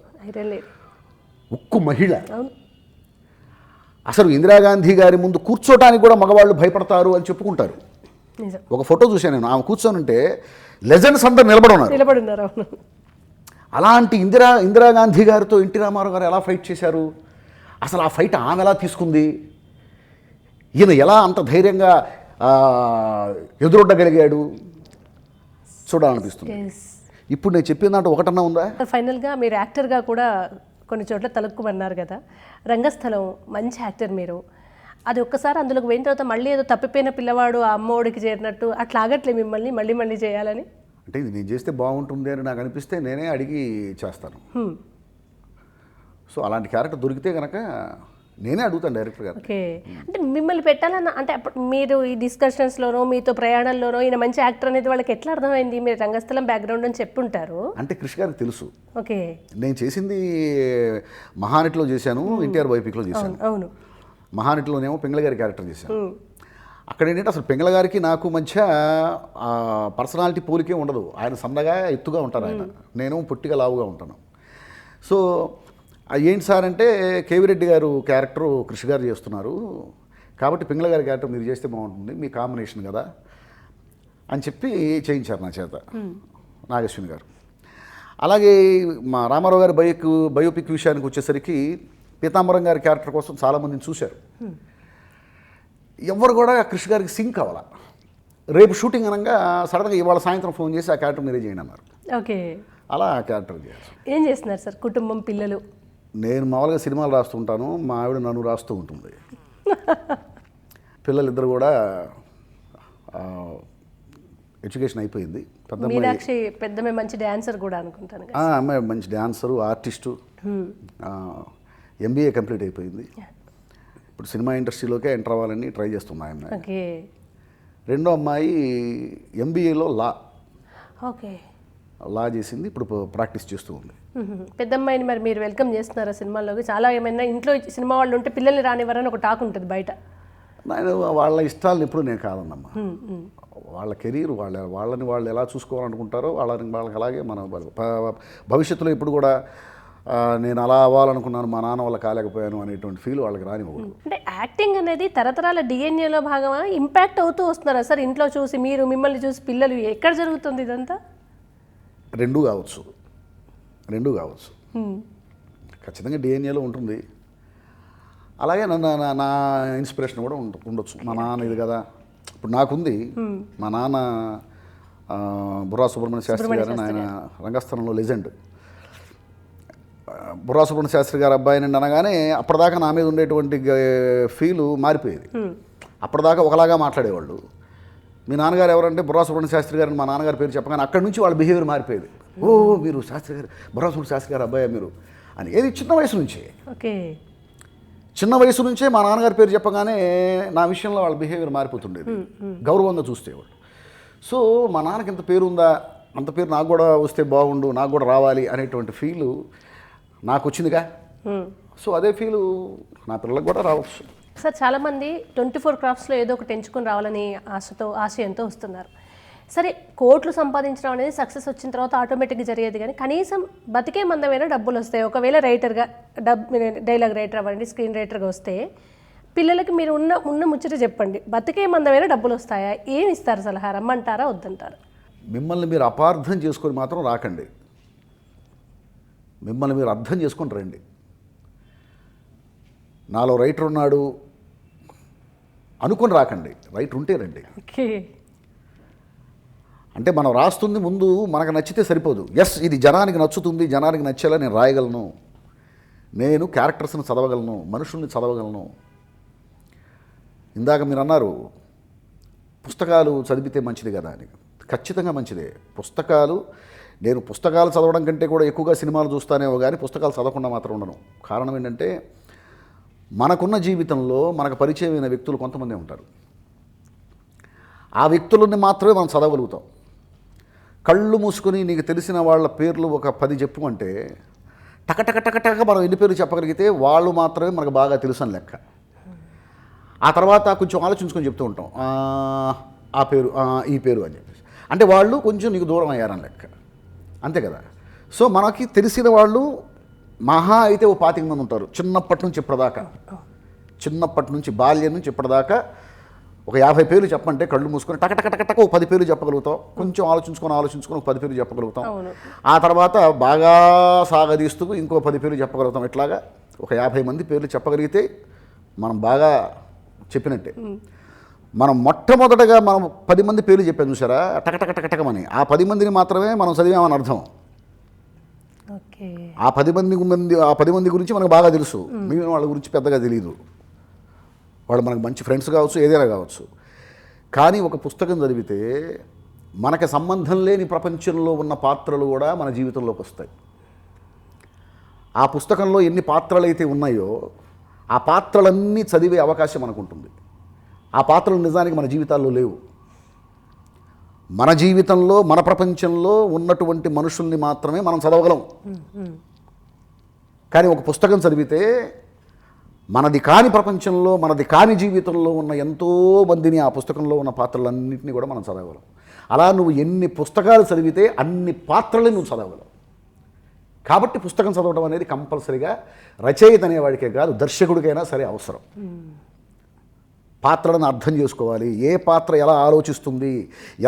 Speaker 3: ఉక్కు మహిళ. అసలు ఇందిరాగాంధీ గారి ముందు కూర్చోటానికి కూడా మగవాళ్ళు భయపడతారు అని చెప్పుకుంటారు. ఒక ఫోటో చూశాను నేను, ఆమె కూర్చోనంటే లెజెండ్స్ అందరు నిలబడున్నారు. అలాంటి ఇందిరాగాంధీ గారితో ఎన్టీ రామారావు గారు ఎలా ఫైట్ చేశారు, అసలు ఆ ఫైట్ ఆమె ఎలా తీసుకుంది, ఈయన ఎలా అంత ధైర్యంగా ఎదురొడ్డగలిగాడు చూడాలనిపిస్తుంది. ఇప్పుడు నేను చెప్పిన దాంట్లో ఒకటన్నా ఉందా?
Speaker 1: ఫైనల్గా మీరు యాక్టర్గా కూడా కొన్ని చోట్ల తలుక్కుమన్నారు కదా, రంగస్థలం మంచి యాక్టర్ మీరు. అది ఒక్కసారి అందులోకి పోయిన తర్వాత మళ్ళీ ఏదో తప్పిపోయిన పిల్లవాడు ఆ అమ్మఒడికి చేరినట్టు అట్లా ఆగట్లే మిమ్మల్ని మళ్ళీ చేయాలని?
Speaker 3: అంటే ఇది నేను చేస్తే బాగుంటుంది అని నాకు అనిపిస్తే నేనే అడిగి చేస్తాను. సో అలాంటి క్యారెక్టర్ దొరికితే కనుక నేనే అడుగుతాను డైరెక్టర్ గారు.
Speaker 1: ఓకే, అంటే మిమ్మల్ని పెట్టాలన్న అంటే అప్పుడు మీరు ఈ డిస్కషన్స్లోనో మీతో ప్రయాణంలోనో ఈయన మంచి యాక్టర్ అనేది వాళ్ళకి ఎట్లా అర్థమైంది? మీరు రంగస్థలం బ్యాక్గ్రౌండ్ అని చెప్పుంటారు.
Speaker 3: అంటే కృష్ణ గారికి తెలుసు.
Speaker 1: ఓకే,
Speaker 3: నేను చేసింది మహానటిలో చేశాను, ఎన్టీఆర్ బయోపిక్లో చేశాను.
Speaker 1: అవును.
Speaker 3: మహానటిలోనేమో పింగళ గారి క్యారెక్టర్ చేశాను. అక్కడ ఏంటంటే అసలు పింగళ గారికి నాకు మధ్య పర్సనాలిటీ పోలికే ఉండదు. ఆయన సన్నగా ఎత్తుగా ఉంటారు, ఆయన నేను పొట్టిగా లావుగా ఉంటాను. సో ఏంటి సార్ అంటే కేవీ రెడ్డి గారు క్యారెక్టర్ కృష్ణ గారు చేస్తున్నారు కాబట్టి పింగళ గారి క్యారెక్టర్ మీరు చేస్తే బాగుంటుంది, మీ కాంబినేషన్ కదా అని చెప్పి చేయించారు నా చేత నాగేశ్వరి గారు. అలాగే మా రామారావు గారి బయోపిక్ విషయానికి వచ్చేసరికి పీతాంబరం గారి క్యారెక్టర్ కోసం చాలామందిని చూశారు. ఎవరు కూడా కృష్ణ గారికి సింక్ అవ్వాల. రేపు షూటింగ్ అనగా సడన్గా ఇవాళ సాయంత్రం ఫోన్ చేసి ఆ క్యారెక్టర్ మీరే చేయండి అన్నారు.
Speaker 1: ఓకే,
Speaker 3: అలా ఆ క్యారెక్టర్ చేయాలి.
Speaker 1: ఏం చేస్తున్నారు సార్ కుటుంబం, పిల్లలు?
Speaker 3: నేను మామూలుగా సినిమాలు రాస్తుంటాను, మా ఆవిడ నన్ను రాస్తూ ఉంటుంది. పిల్లలిద్దరు కూడా ఎడ్యుకేషన్ అయిపోయింది.
Speaker 1: మీనాక్షి పెద్దమే మంచి డాన్సర్ కూడా అనుకుంటాను.
Speaker 3: అమ్మాయి మంచి డాన్సరు, ఆర్టిస్టు, ఎంబీఏ కంప్లీట్ అయిపోయింది. ఇప్పుడు సినిమా ఇండస్ట్రీలోకే ఎంటర్ అవ్వాలని ట్రై చేస్తున్నాయి అమ్మాయి.
Speaker 1: ఓకే,
Speaker 3: రెండో అమ్మాయి ఎంబీఏలో
Speaker 1: ఓకే
Speaker 3: లా చేసింది, ఇప్పుడు ప్రాక్టీస్ చేస్తూ ఉంది.
Speaker 1: పెద్ద అమ్మాయిని మరి మీరు వెల్కమ్ చేస్తున్నారా సినిమాల్లోకి? చాలా ఏమైనా ఇంట్లో సినిమా వాళ్ళు ఉంటే పిల్లల్ని రానివ్వరని ఒక టాక్ ఉంటుంది బయట.
Speaker 3: నేను వాళ్ళ ఇష్టాలను ఎప్పుడు నేను కాదన్నమ్మా. వాళ్ళ కెరీర్ వాళ్ళని వాళ్ళు ఎలా చూసుకోవాలనుకుంటారో వాళ్ళకి అలాగే మన భవిష్యత్తులో ఇప్పుడు కూడా నేను అలా అవ్వాలనుకున్నాను, మా నాన్న వల్ల కాలేకపోయాను అనేటువంటి ఫీల్ వాళ్ళకి రానివ్వకూడదు.
Speaker 1: అంటే యాక్టింగ్ అనేది తరతరాల డిఎన్ఏలో భాగమా? ఇంపాక్ట్ అవుతూ వస్తున్నారా సార్? ఇంట్లో చూసి మీరు, మిమ్మల్ని చూసి పిల్లలు, ఎక్కడ జరుగుతుంది ఇదంతా?
Speaker 3: రెండూ కావచ్చు. ఖచ్చితంగా డిఎన్ఏలో ఉంటుంది. అలాగే నా ఇన్స్పిరేషన్ కూడా ఉండొచ్చు. మా నాన్న ఇది కదా, ఇప్పుడు నాకుంది. మా నాన్న బుర్రా సుబ్రహ్మణ్య శాస్త్రి గారు, ఆయన రంగస్థలంలో లెజెండ్. బుర్రా సుబ్రహ్మణ్య శాస్త్రి గారు అబ్బాయిని అనగానే అప్పటిదాకా నా మీద ఉండేటువంటి ఫీలు మారిపోయేది. అప్పటిదాకా ఒకలాగా మాట్లాడేవాళ్ళు. మీ నాన్నగారు ఎవరంటే బుర్రా సుబ్రహ్మణ్య శాస్త్రి గారు, మా నాన్నగారి పేరు చెప్పగానే అక్కడి నుంచి వాళ్ళ బిహేవియర్ మారిపోయేది. ఓ మీరు శాస్త్రి గారు, బుర్రా సుబ్రహ్మణ్య శాస్త్రి గారు అబ్బాయి మీరు అని. ఏది చిన్న వయసు నుంచే.
Speaker 1: ఓకే, చిన్న
Speaker 3: వయసు నుంచే మా నాన్నగారి పేరు చెప్పగానే నా విషయంలో వాళ్ళ బిహేవియర్ మారిపోతుండేది. గౌరవంగా చూసేవాళ్ళు. సో మా నాన్నకి ఎంత పేరు ఉందా, అంత పేరు నాకు కూడా వస్తే బాగుండు, నాకు కూడా రావాలి అనేటువంటి ఫీలు నాకు వచ్చిందిగా. సో అదే ఫీలు నా పిల్లలకు కూడా రావచ్చు.
Speaker 1: సార్ చాలామంది 24 క్రాఫ్ట్స్లో ఏదో ఒకటి ఎంచుకొని రావాలని ఆశయంతో వస్తున్నారు. సరే, కోట్లు సంపాదించడం అనేది సక్సెస్ వచ్చిన తర్వాత ఆటోమేటిక్గా జరిగేది, కానీ కనీసం బతికే మందమైన డబ్బులు వస్తాయి. ఒకవేళ రైటర్గా డైలాగ్ రైటర్ అవ్వండి, స్క్రీన్ రైటర్గా వస్తే పిల్లలకి మీరు ఉన్న ముచ్చట చెప్పండి, బతికే మందమైన డబ్బులు వస్తాయా? ఏమి ఇస్తారు సలహా? రమ్మంటారా, వద్దంటారా?
Speaker 3: మిమ్మల్ని మీరు అపార్థం చేసుకొని మాత్రం రాకండి. మిమ్మల్ని మీరు అర్థం చేసుకొని రండి. నాలో రైటర్ ఉన్నాడు అనుకొని రాకండి, రైటర్ ఉంటే రండి.
Speaker 1: ఓకే,
Speaker 3: అంటే మనం రాస్తుంది ముందు మనకు నచ్చితే సరిపోదు. ఎస్ ఇది జనానికి నచ్చుతుంది, జనానికి నచ్చేలా నేను రాయగలను, నేను క్యారెక్టర్స్ని చదవగలను, మనుషుల్ని చదవగలను. ఇందాక మీరు అన్నారు పుస్తకాలు చదివితే మంచిది కదా అని. ఖచ్చితంగా మంచిదే. నేను పుస్తకాలు చదవడం కంటే కూడా ఎక్కువగా సినిమాలు చూస్తానేమో కానీ పుస్తకాలు చదవకుండా మాత్రం ఉండను. కారణం ఏంటంటే మనకున్న జీవితంలో మనకు పరిచయమైన వ్యక్తులు కొంతమంది ఉంటారు. ఆ వ్యక్తులని మాత్రమే మనం చదవగలుగుతాం. కళ్ళు మూసుకొని నీకు తెలిసిన వాళ్ళ పేర్లు ఒక 10 చెప్పమంటే టకటక మనం ఎన్ని పేర్లు చెప్పగలిగితే వాళ్ళు మాత్రమే మనకు బాగా తెలుసు అని లెక్క. ఆ తర్వాత కొంచెం ఆలోచించుకొని చెప్తూ ఉంటాం, ఆ పేరు, ఈ పేరు అని చెప్పేసి. అంటే వాళ్ళు కొంచెం నీకు దూరం అయ్యారని లెక్క, అంతే కదా. సో మనకి తెలిసిన వాళ్ళు మహా అయితే ఓ 25 మంది ఉంటారు. చిన్నప్పటి నుంచి బాల్యం నుంచి ఇప్పటిదాకా ఒక 50 పేర్లు చెప్పంటే కళ్ళు మూసుకొని టకటక ఓ 10 పేర్లు చెప్పగలుగుతాం. కొంచెం ఆలోచించుకొని ఒక 10 పేర్లు చెప్పగలుగుతాం. ఆ తర్వాత బాగా సాగదీస్తూ ఇంకో 10 పేర్లు చెప్పగలుగుతాం. ఇట్లాగా ఒక 50 మంది పేర్లు చెప్పగలిగితే మనం బాగా చెప్పినట్టే. మనం మొట్టమొదటగా మనం 10 మంది పేర్లు చెప్పాం చూసారా, టకటకమని. ఆ 10 మందిని మాత్రమే మనం చదివామని అర్థం. ఆ 10 మంది గురించి మనకు బాగా తెలుసు, మిగిలిన వాళ్ళ గురించి పెద్దగా తెలియదు. వాళ్ళు మనకు మంచి ఫ్రెండ్స్ కావచ్చు, ఏదైనా కావచ్చు. కానీ ఒక పుస్తకం చదివితే మనకి సంబంధం లేని ప్రపంచంలో ఉన్న పాత్రలు కూడా మన జీవితంలోకి వస్తాయి. ఆ పుస్తకంలో ఎన్ని పాత్రలు అయితే ఉన్నాయో ఆ పాత్రలన్నీ చదివే అవకాశం మనకు ఉంటుంది. ఆ పాత్రలు నిజానికి మన జీవితాల్లో లేవు. మన జీవితంలో మన ప్రపంచంలో ఉన్నటువంటి మనుషుల్ని మాత్రమే మనం చదవగలం. కానీ ఒక పుస్తకం చదివితే మనది కాని ప్రపంచంలో మనది కాని జీవితంలో ఉన్న ఎంతో మందిని ఆ పుస్తకంలో ఉన్న పాత్రలన్నింటినీ కూడా మనం చదవగలం. అలా నువ్వు ఎన్ని పుస్తకాలు చదివితే అన్ని పాత్రలు నువ్వు చదవగలవు. కాబట్టి పుస్తకం చదవడం అనేది కంపల్సరీగా రచయిత అనేవాడికే కాదు, దర్శకుడికైనా సరే అవసరం. పాత్రలను అర్థం చేసుకోవాలి. ఏ పాత్ర ఎలా ఆలోచిస్తుంది,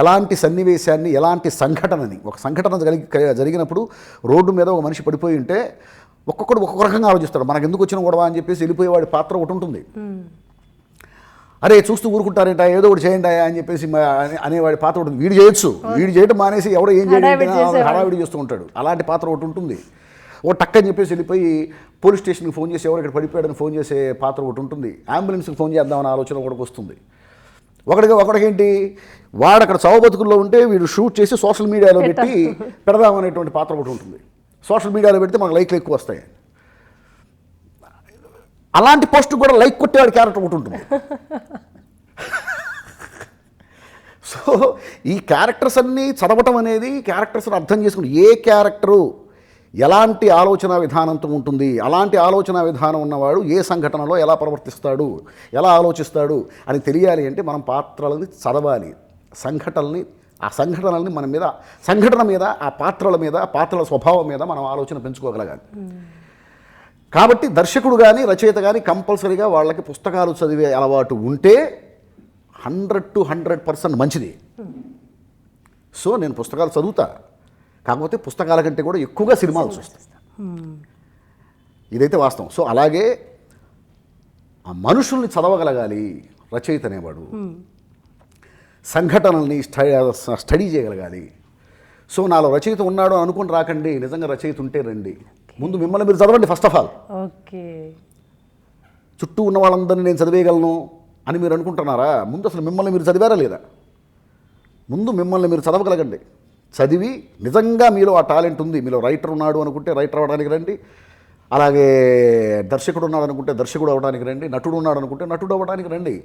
Speaker 3: ఎలాంటి సన్నివేశాన్ని, ఎలాంటి సంఘటనని. ఒక సంఘటన జరిగినప్పుడు రోడ్డు మీద ఒక మనిషి పడిపోయి ఉంటే ఒక్కొక్కడు ఒక్కొక్క రకంగా ఆలోచిస్తాడు. మనకు ఎందుకు వచ్చిన గొడవ అని చెప్పేసి వెళ్ళిపోయేవాడి పాత్ర ఒకటి ఉంటుంది. అరే చూస్తూ ఊరుకుంటారేంట, ఏదో ఒకటి చేయండి అని చెప్పేసి అనేవాడి పాత్ర ఒకటి. వీడు చేయొచ్చు, వీడు చేయడం మానేసి ఎవడో ఏం చేయడం హడావిడి చేస్తూ ఉంటాడు. అలాంటి పాత్ర ఒకటి ఉంటుంది. ఓ టక్కని చెప్పేసి వెళ్ళిపోయి పోలీస్ స్టేషన్కి ఫోన్ చేసి ఎవరు ఇక్కడ పడిపోయాడని ఫోన్ చేసే పాత్ర ఒకటి ఉంటుంది. అంబులెన్స్కి ఫోన్ చేద్దామని ఆలోచన ఒకటికి వస్తుంది. ఒకడికేంటి, వాడు అక్కడ చావు బతుకుల్లో ఉంటే వీడు షూట్ చేసి సోషల్ మీడియాలో పెట్టి పెడదామనేటువంటి పాత్ర ఒకటి ఉంటుంది. సోషల్ మీడియాలో పెడితే మనకు లైక్లు ఎక్కువ వస్తాయి. అలాంటి పోస్ట్ కూడా లైక్ కొట్టేవాడి క్యారెక్టర్ ఒకటి ఉంటుంది. సో ఈ క్యారెక్టర్స్ అన్నీ చదవటం అనేది, క్యారెక్టర్స్ని అర్థం చేసుకుని ఏ క్యారెక్టరు ఎలాంటి ఆలోచన విధానంతో ఉంటుంది, అలాంటి ఆలోచన విధానం ఉన్నవాడు ఏ సంఘటనలో ఎలా ప్రవర్తిస్తాడు, ఎలా ఆలోచిస్తాడు అని తెలియాలి అంటే మనం పాత్రలని చదవాలి. ఆ సంఘటనల్ని మన మీద, సంఘటన మీద, ఆ పాత్రల మీద, పాత్రల స్వభావం మీద మనం ఆలోచన పెంచుకోగలగాలి. కాబట్టి దర్శకుడు కానీ రచయిత కానీ కంపల్సరీగా వాళ్ళకి పుస్తకాలు చదివే అలవాటు ఉంటే 100 to 100% మంచిది. సో నేను పుస్తకాలు చదువుతా, కాకపోతే పుస్తకాల కంటే కూడా ఎక్కువగా సినిమాలు చూస్తాను. ఇదైతే వాస్తవం. సో అలాగే ఆ మనుషుల్ని చదవగలగాలి రచయిత అనేవాడు. సంఘటనల్ని స్టడీ చేయగలగాలి. సో నాలో రచయిత ఉన్నాడు అనుకుని రాకండి, నిజంగా రచయిత ఉంటే రండి. ముందు మిమ్మల్ని మీరు చదవండి ఫస్ట్ ఆఫ్ ఆల్.
Speaker 1: ఓకే,
Speaker 3: చుట్టూ ఉన్న వాళ్ళందరినీ నేను చదివేయగలను అని మీరు అనుకుంటున్నారా? ముందు అసలు మిమ్మల్ని మీరు చదివారా లేదా? ముందు మిమ్మల్ని మీరు చదవగలగండి. చదివి నిజంగా మీలో ఆ టాలెంట్ ఉంది, మీలో రైటర్ ఉన్నాడు అనుకుంటే రైటర్ అవ్వడానికి రండి. అలాగే దర్శకుడు ఉన్నాడు అనుకుంటే దర్శకుడు అవ్వడానికి రండి. నటుడు ఉన్నాడు అనుకుంటే నటుడు అవ్వడానికి రండి.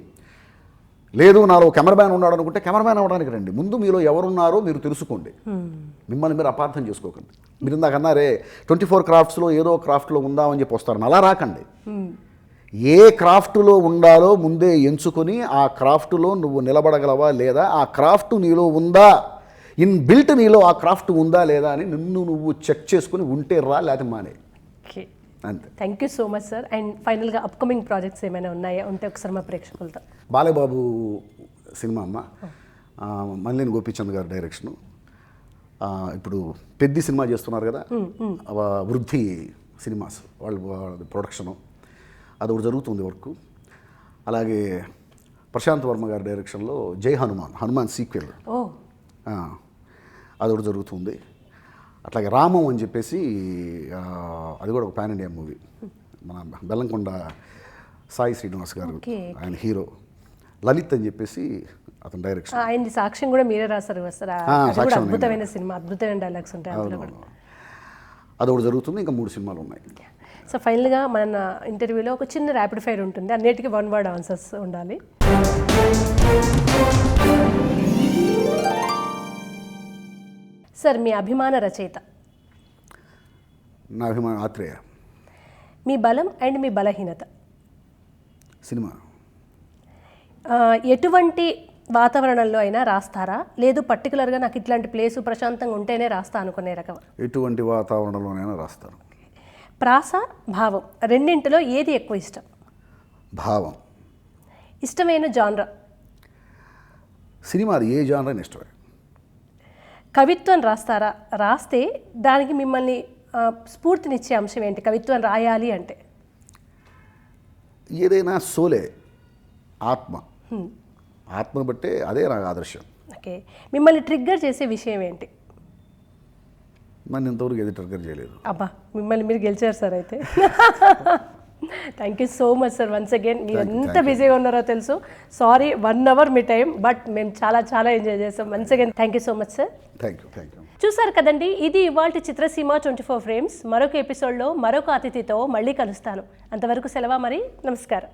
Speaker 3: లేదు నాలో కెమెరామ్యాన్ ఉన్నాడు అనుకుంటే కెమెరామ్యాన్ అవ్వడానికి రండి. ముందు మీలో ఎవరున్నారో మీరు తెలుసుకోండి. మిమ్మల్ని మీరు అపార్థం చేసుకోకండి. మీరు ఇందాక అన్నారే 24 క్రాఫ్ట్స్లో ఏదో క్రాఫ్ట్లో ఉందామని చెప్పి వస్తారని, అలా రాకండి. ఏ క్రాఫ్ట్లో ఉండాలో ముందే ఎంచుకొని ఆ క్రాఫ్ట్లో నువ్వు నిలబడగలవా లేదా, ఆ క్రాఫ్ట్ నీలో ఉందా, బిల్ట్ నీలో ఆ క్రాఫ్ట్ ఉందా లేదా అని నిన్ను నువ్వు చెక్ చేసుకుని ఉంటే రా, లేకపోతే మానే.
Speaker 1: ఓకే,
Speaker 3: అంతే.
Speaker 1: Thank you so much sir. And ఫైనల్గా అప్కమింగ్ ప్రాజెక్ట్స్ ఏమైనా ఉన్నాయా ఉంటే ఒకసారి మా ప్రేక్షకులతో.
Speaker 3: బాలయ్యబాబు సినిమా అమ్మ, మల్లేని గోపీచంద్ గారి డైరెక్షను. ఇప్పుడు పెద్ద సినిమా చేస్తున్నారు కదా, వృద్ధి సినిమాస్ వాళ్ళ ప్రొడక్షను, అది ఒకటి జరుగుతుంది వర్క్. అలాగే ప్రశాంత్ వర్మ గారి డైరెక్షన్లో జై హనుమాన్ సీక్వెల్, అది ఒకటి జరుగుతుంది. అట్లాగే రామం అని చెప్పేసి అది కూడా ఒక పాన్ ఇండియా మూవీ. మన బెల్లంకొండ సాయి శ్రీనివాస్ గారు ఆయన హీరో. లలిత్ అని చెప్పేసి అతని డైరెక్షన్.
Speaker 1: ఆయన సాక్ష్యం కూడా మీరే రాశారు సార్. అద్భుతమైన సినిమా, అద్భుతమైన డైలాగ్స్ ఉంటాయి అందులో కూడా.
Speaker 3: అది ఒకటి జరుగుతుంది. ఇంకా 3 సినిమాలు ఉన్నాయి.
Speaker 1: సో ఫైనల్గా మన ఇంటర్వ్యూలో ఒక చిన్న ర్యాపిడ్ ఫైర్ ఉంటుంది, అన్నిటికీ 1 word ఆన్సర్స్ ఉండాలి. సార్ మీ అభిమాన రచయిత?
Speaker 3: నా అభిమాన ఆత్రేయ.
Speaker 1: మీ బలం అండ్ మీ బలహీనత?
Speaker 3: సినిమా.
Speaker 1: ఎటువంటి వాతావరణంలో అయినా రాస్తారా, లేదు పర్టికులర్గా నాకు ఇట్లాంటి ప్లేసు ప్రశాంతంగా ఉంటేనే రాస్తా అనుకునే రకం?
Speaker 3: ఎటువంటి వాతావరణంలోనైనా రాస్తాను.
Speaker 1: ప్రాస, భావం రెండింటిలో ఏది ఎక్కువ ఇష్టం?
Speaker 3: భావం.
Speaker 1: ఇష్టమైన జాన్రా?
Speaker 3: సినిమా, అది ఏ జాన్రా అయినా ఇష్టమే.
Speaker 1: కవిత్వం రాస్తారా? రాస్తే దానికి మిమ్మల్ని స్ఫూర్తినిచ్చే అంశం ఏంటి కవిత్వం రాయాలి అంటే?
Speaker 3: ఏదైనా సోలే, ఆత్మను బట్టే అదే నాకు ఆదర్శం.
Speaker 1: ఓకే, మిమ్మల్ని ట్రిగ్గర్ చేసే విషయం ఏంటి?
Speaker 3: నన్ను ఇంతవరకు ఏది ట్రిగ్గర్ చేయలేదు.
Speaker 1: అబ్బా, మిమ్మల్ని మీరు గెలిచారు సార్ అయితే. Thank you so much sir once again. మీరు
Speaker 3: Thank you,
Speaker 1: ఎంత
Speaker 3: thank you.
Speaker 1: బిజీగా ఉన్నారో తెలుసు. సారీ 1 అవర్ మీ టైం, బట్ మేము చాలా చాలా ఎంజాయ్ చేసాం. Once again thank you so much sir.
Speaker 3: Thank you.
Speaker 1: చూసారు కదండి, ఇది ఇవాల్టి చిత్రసీమ 24 ఫ్రేమ్స్. మరొక ఎపిసోడ్లో మరొక అతిథితో మళ్ళీ కలుస్తాను. అంతవరకు సెలవు మరి. నమస్కారం.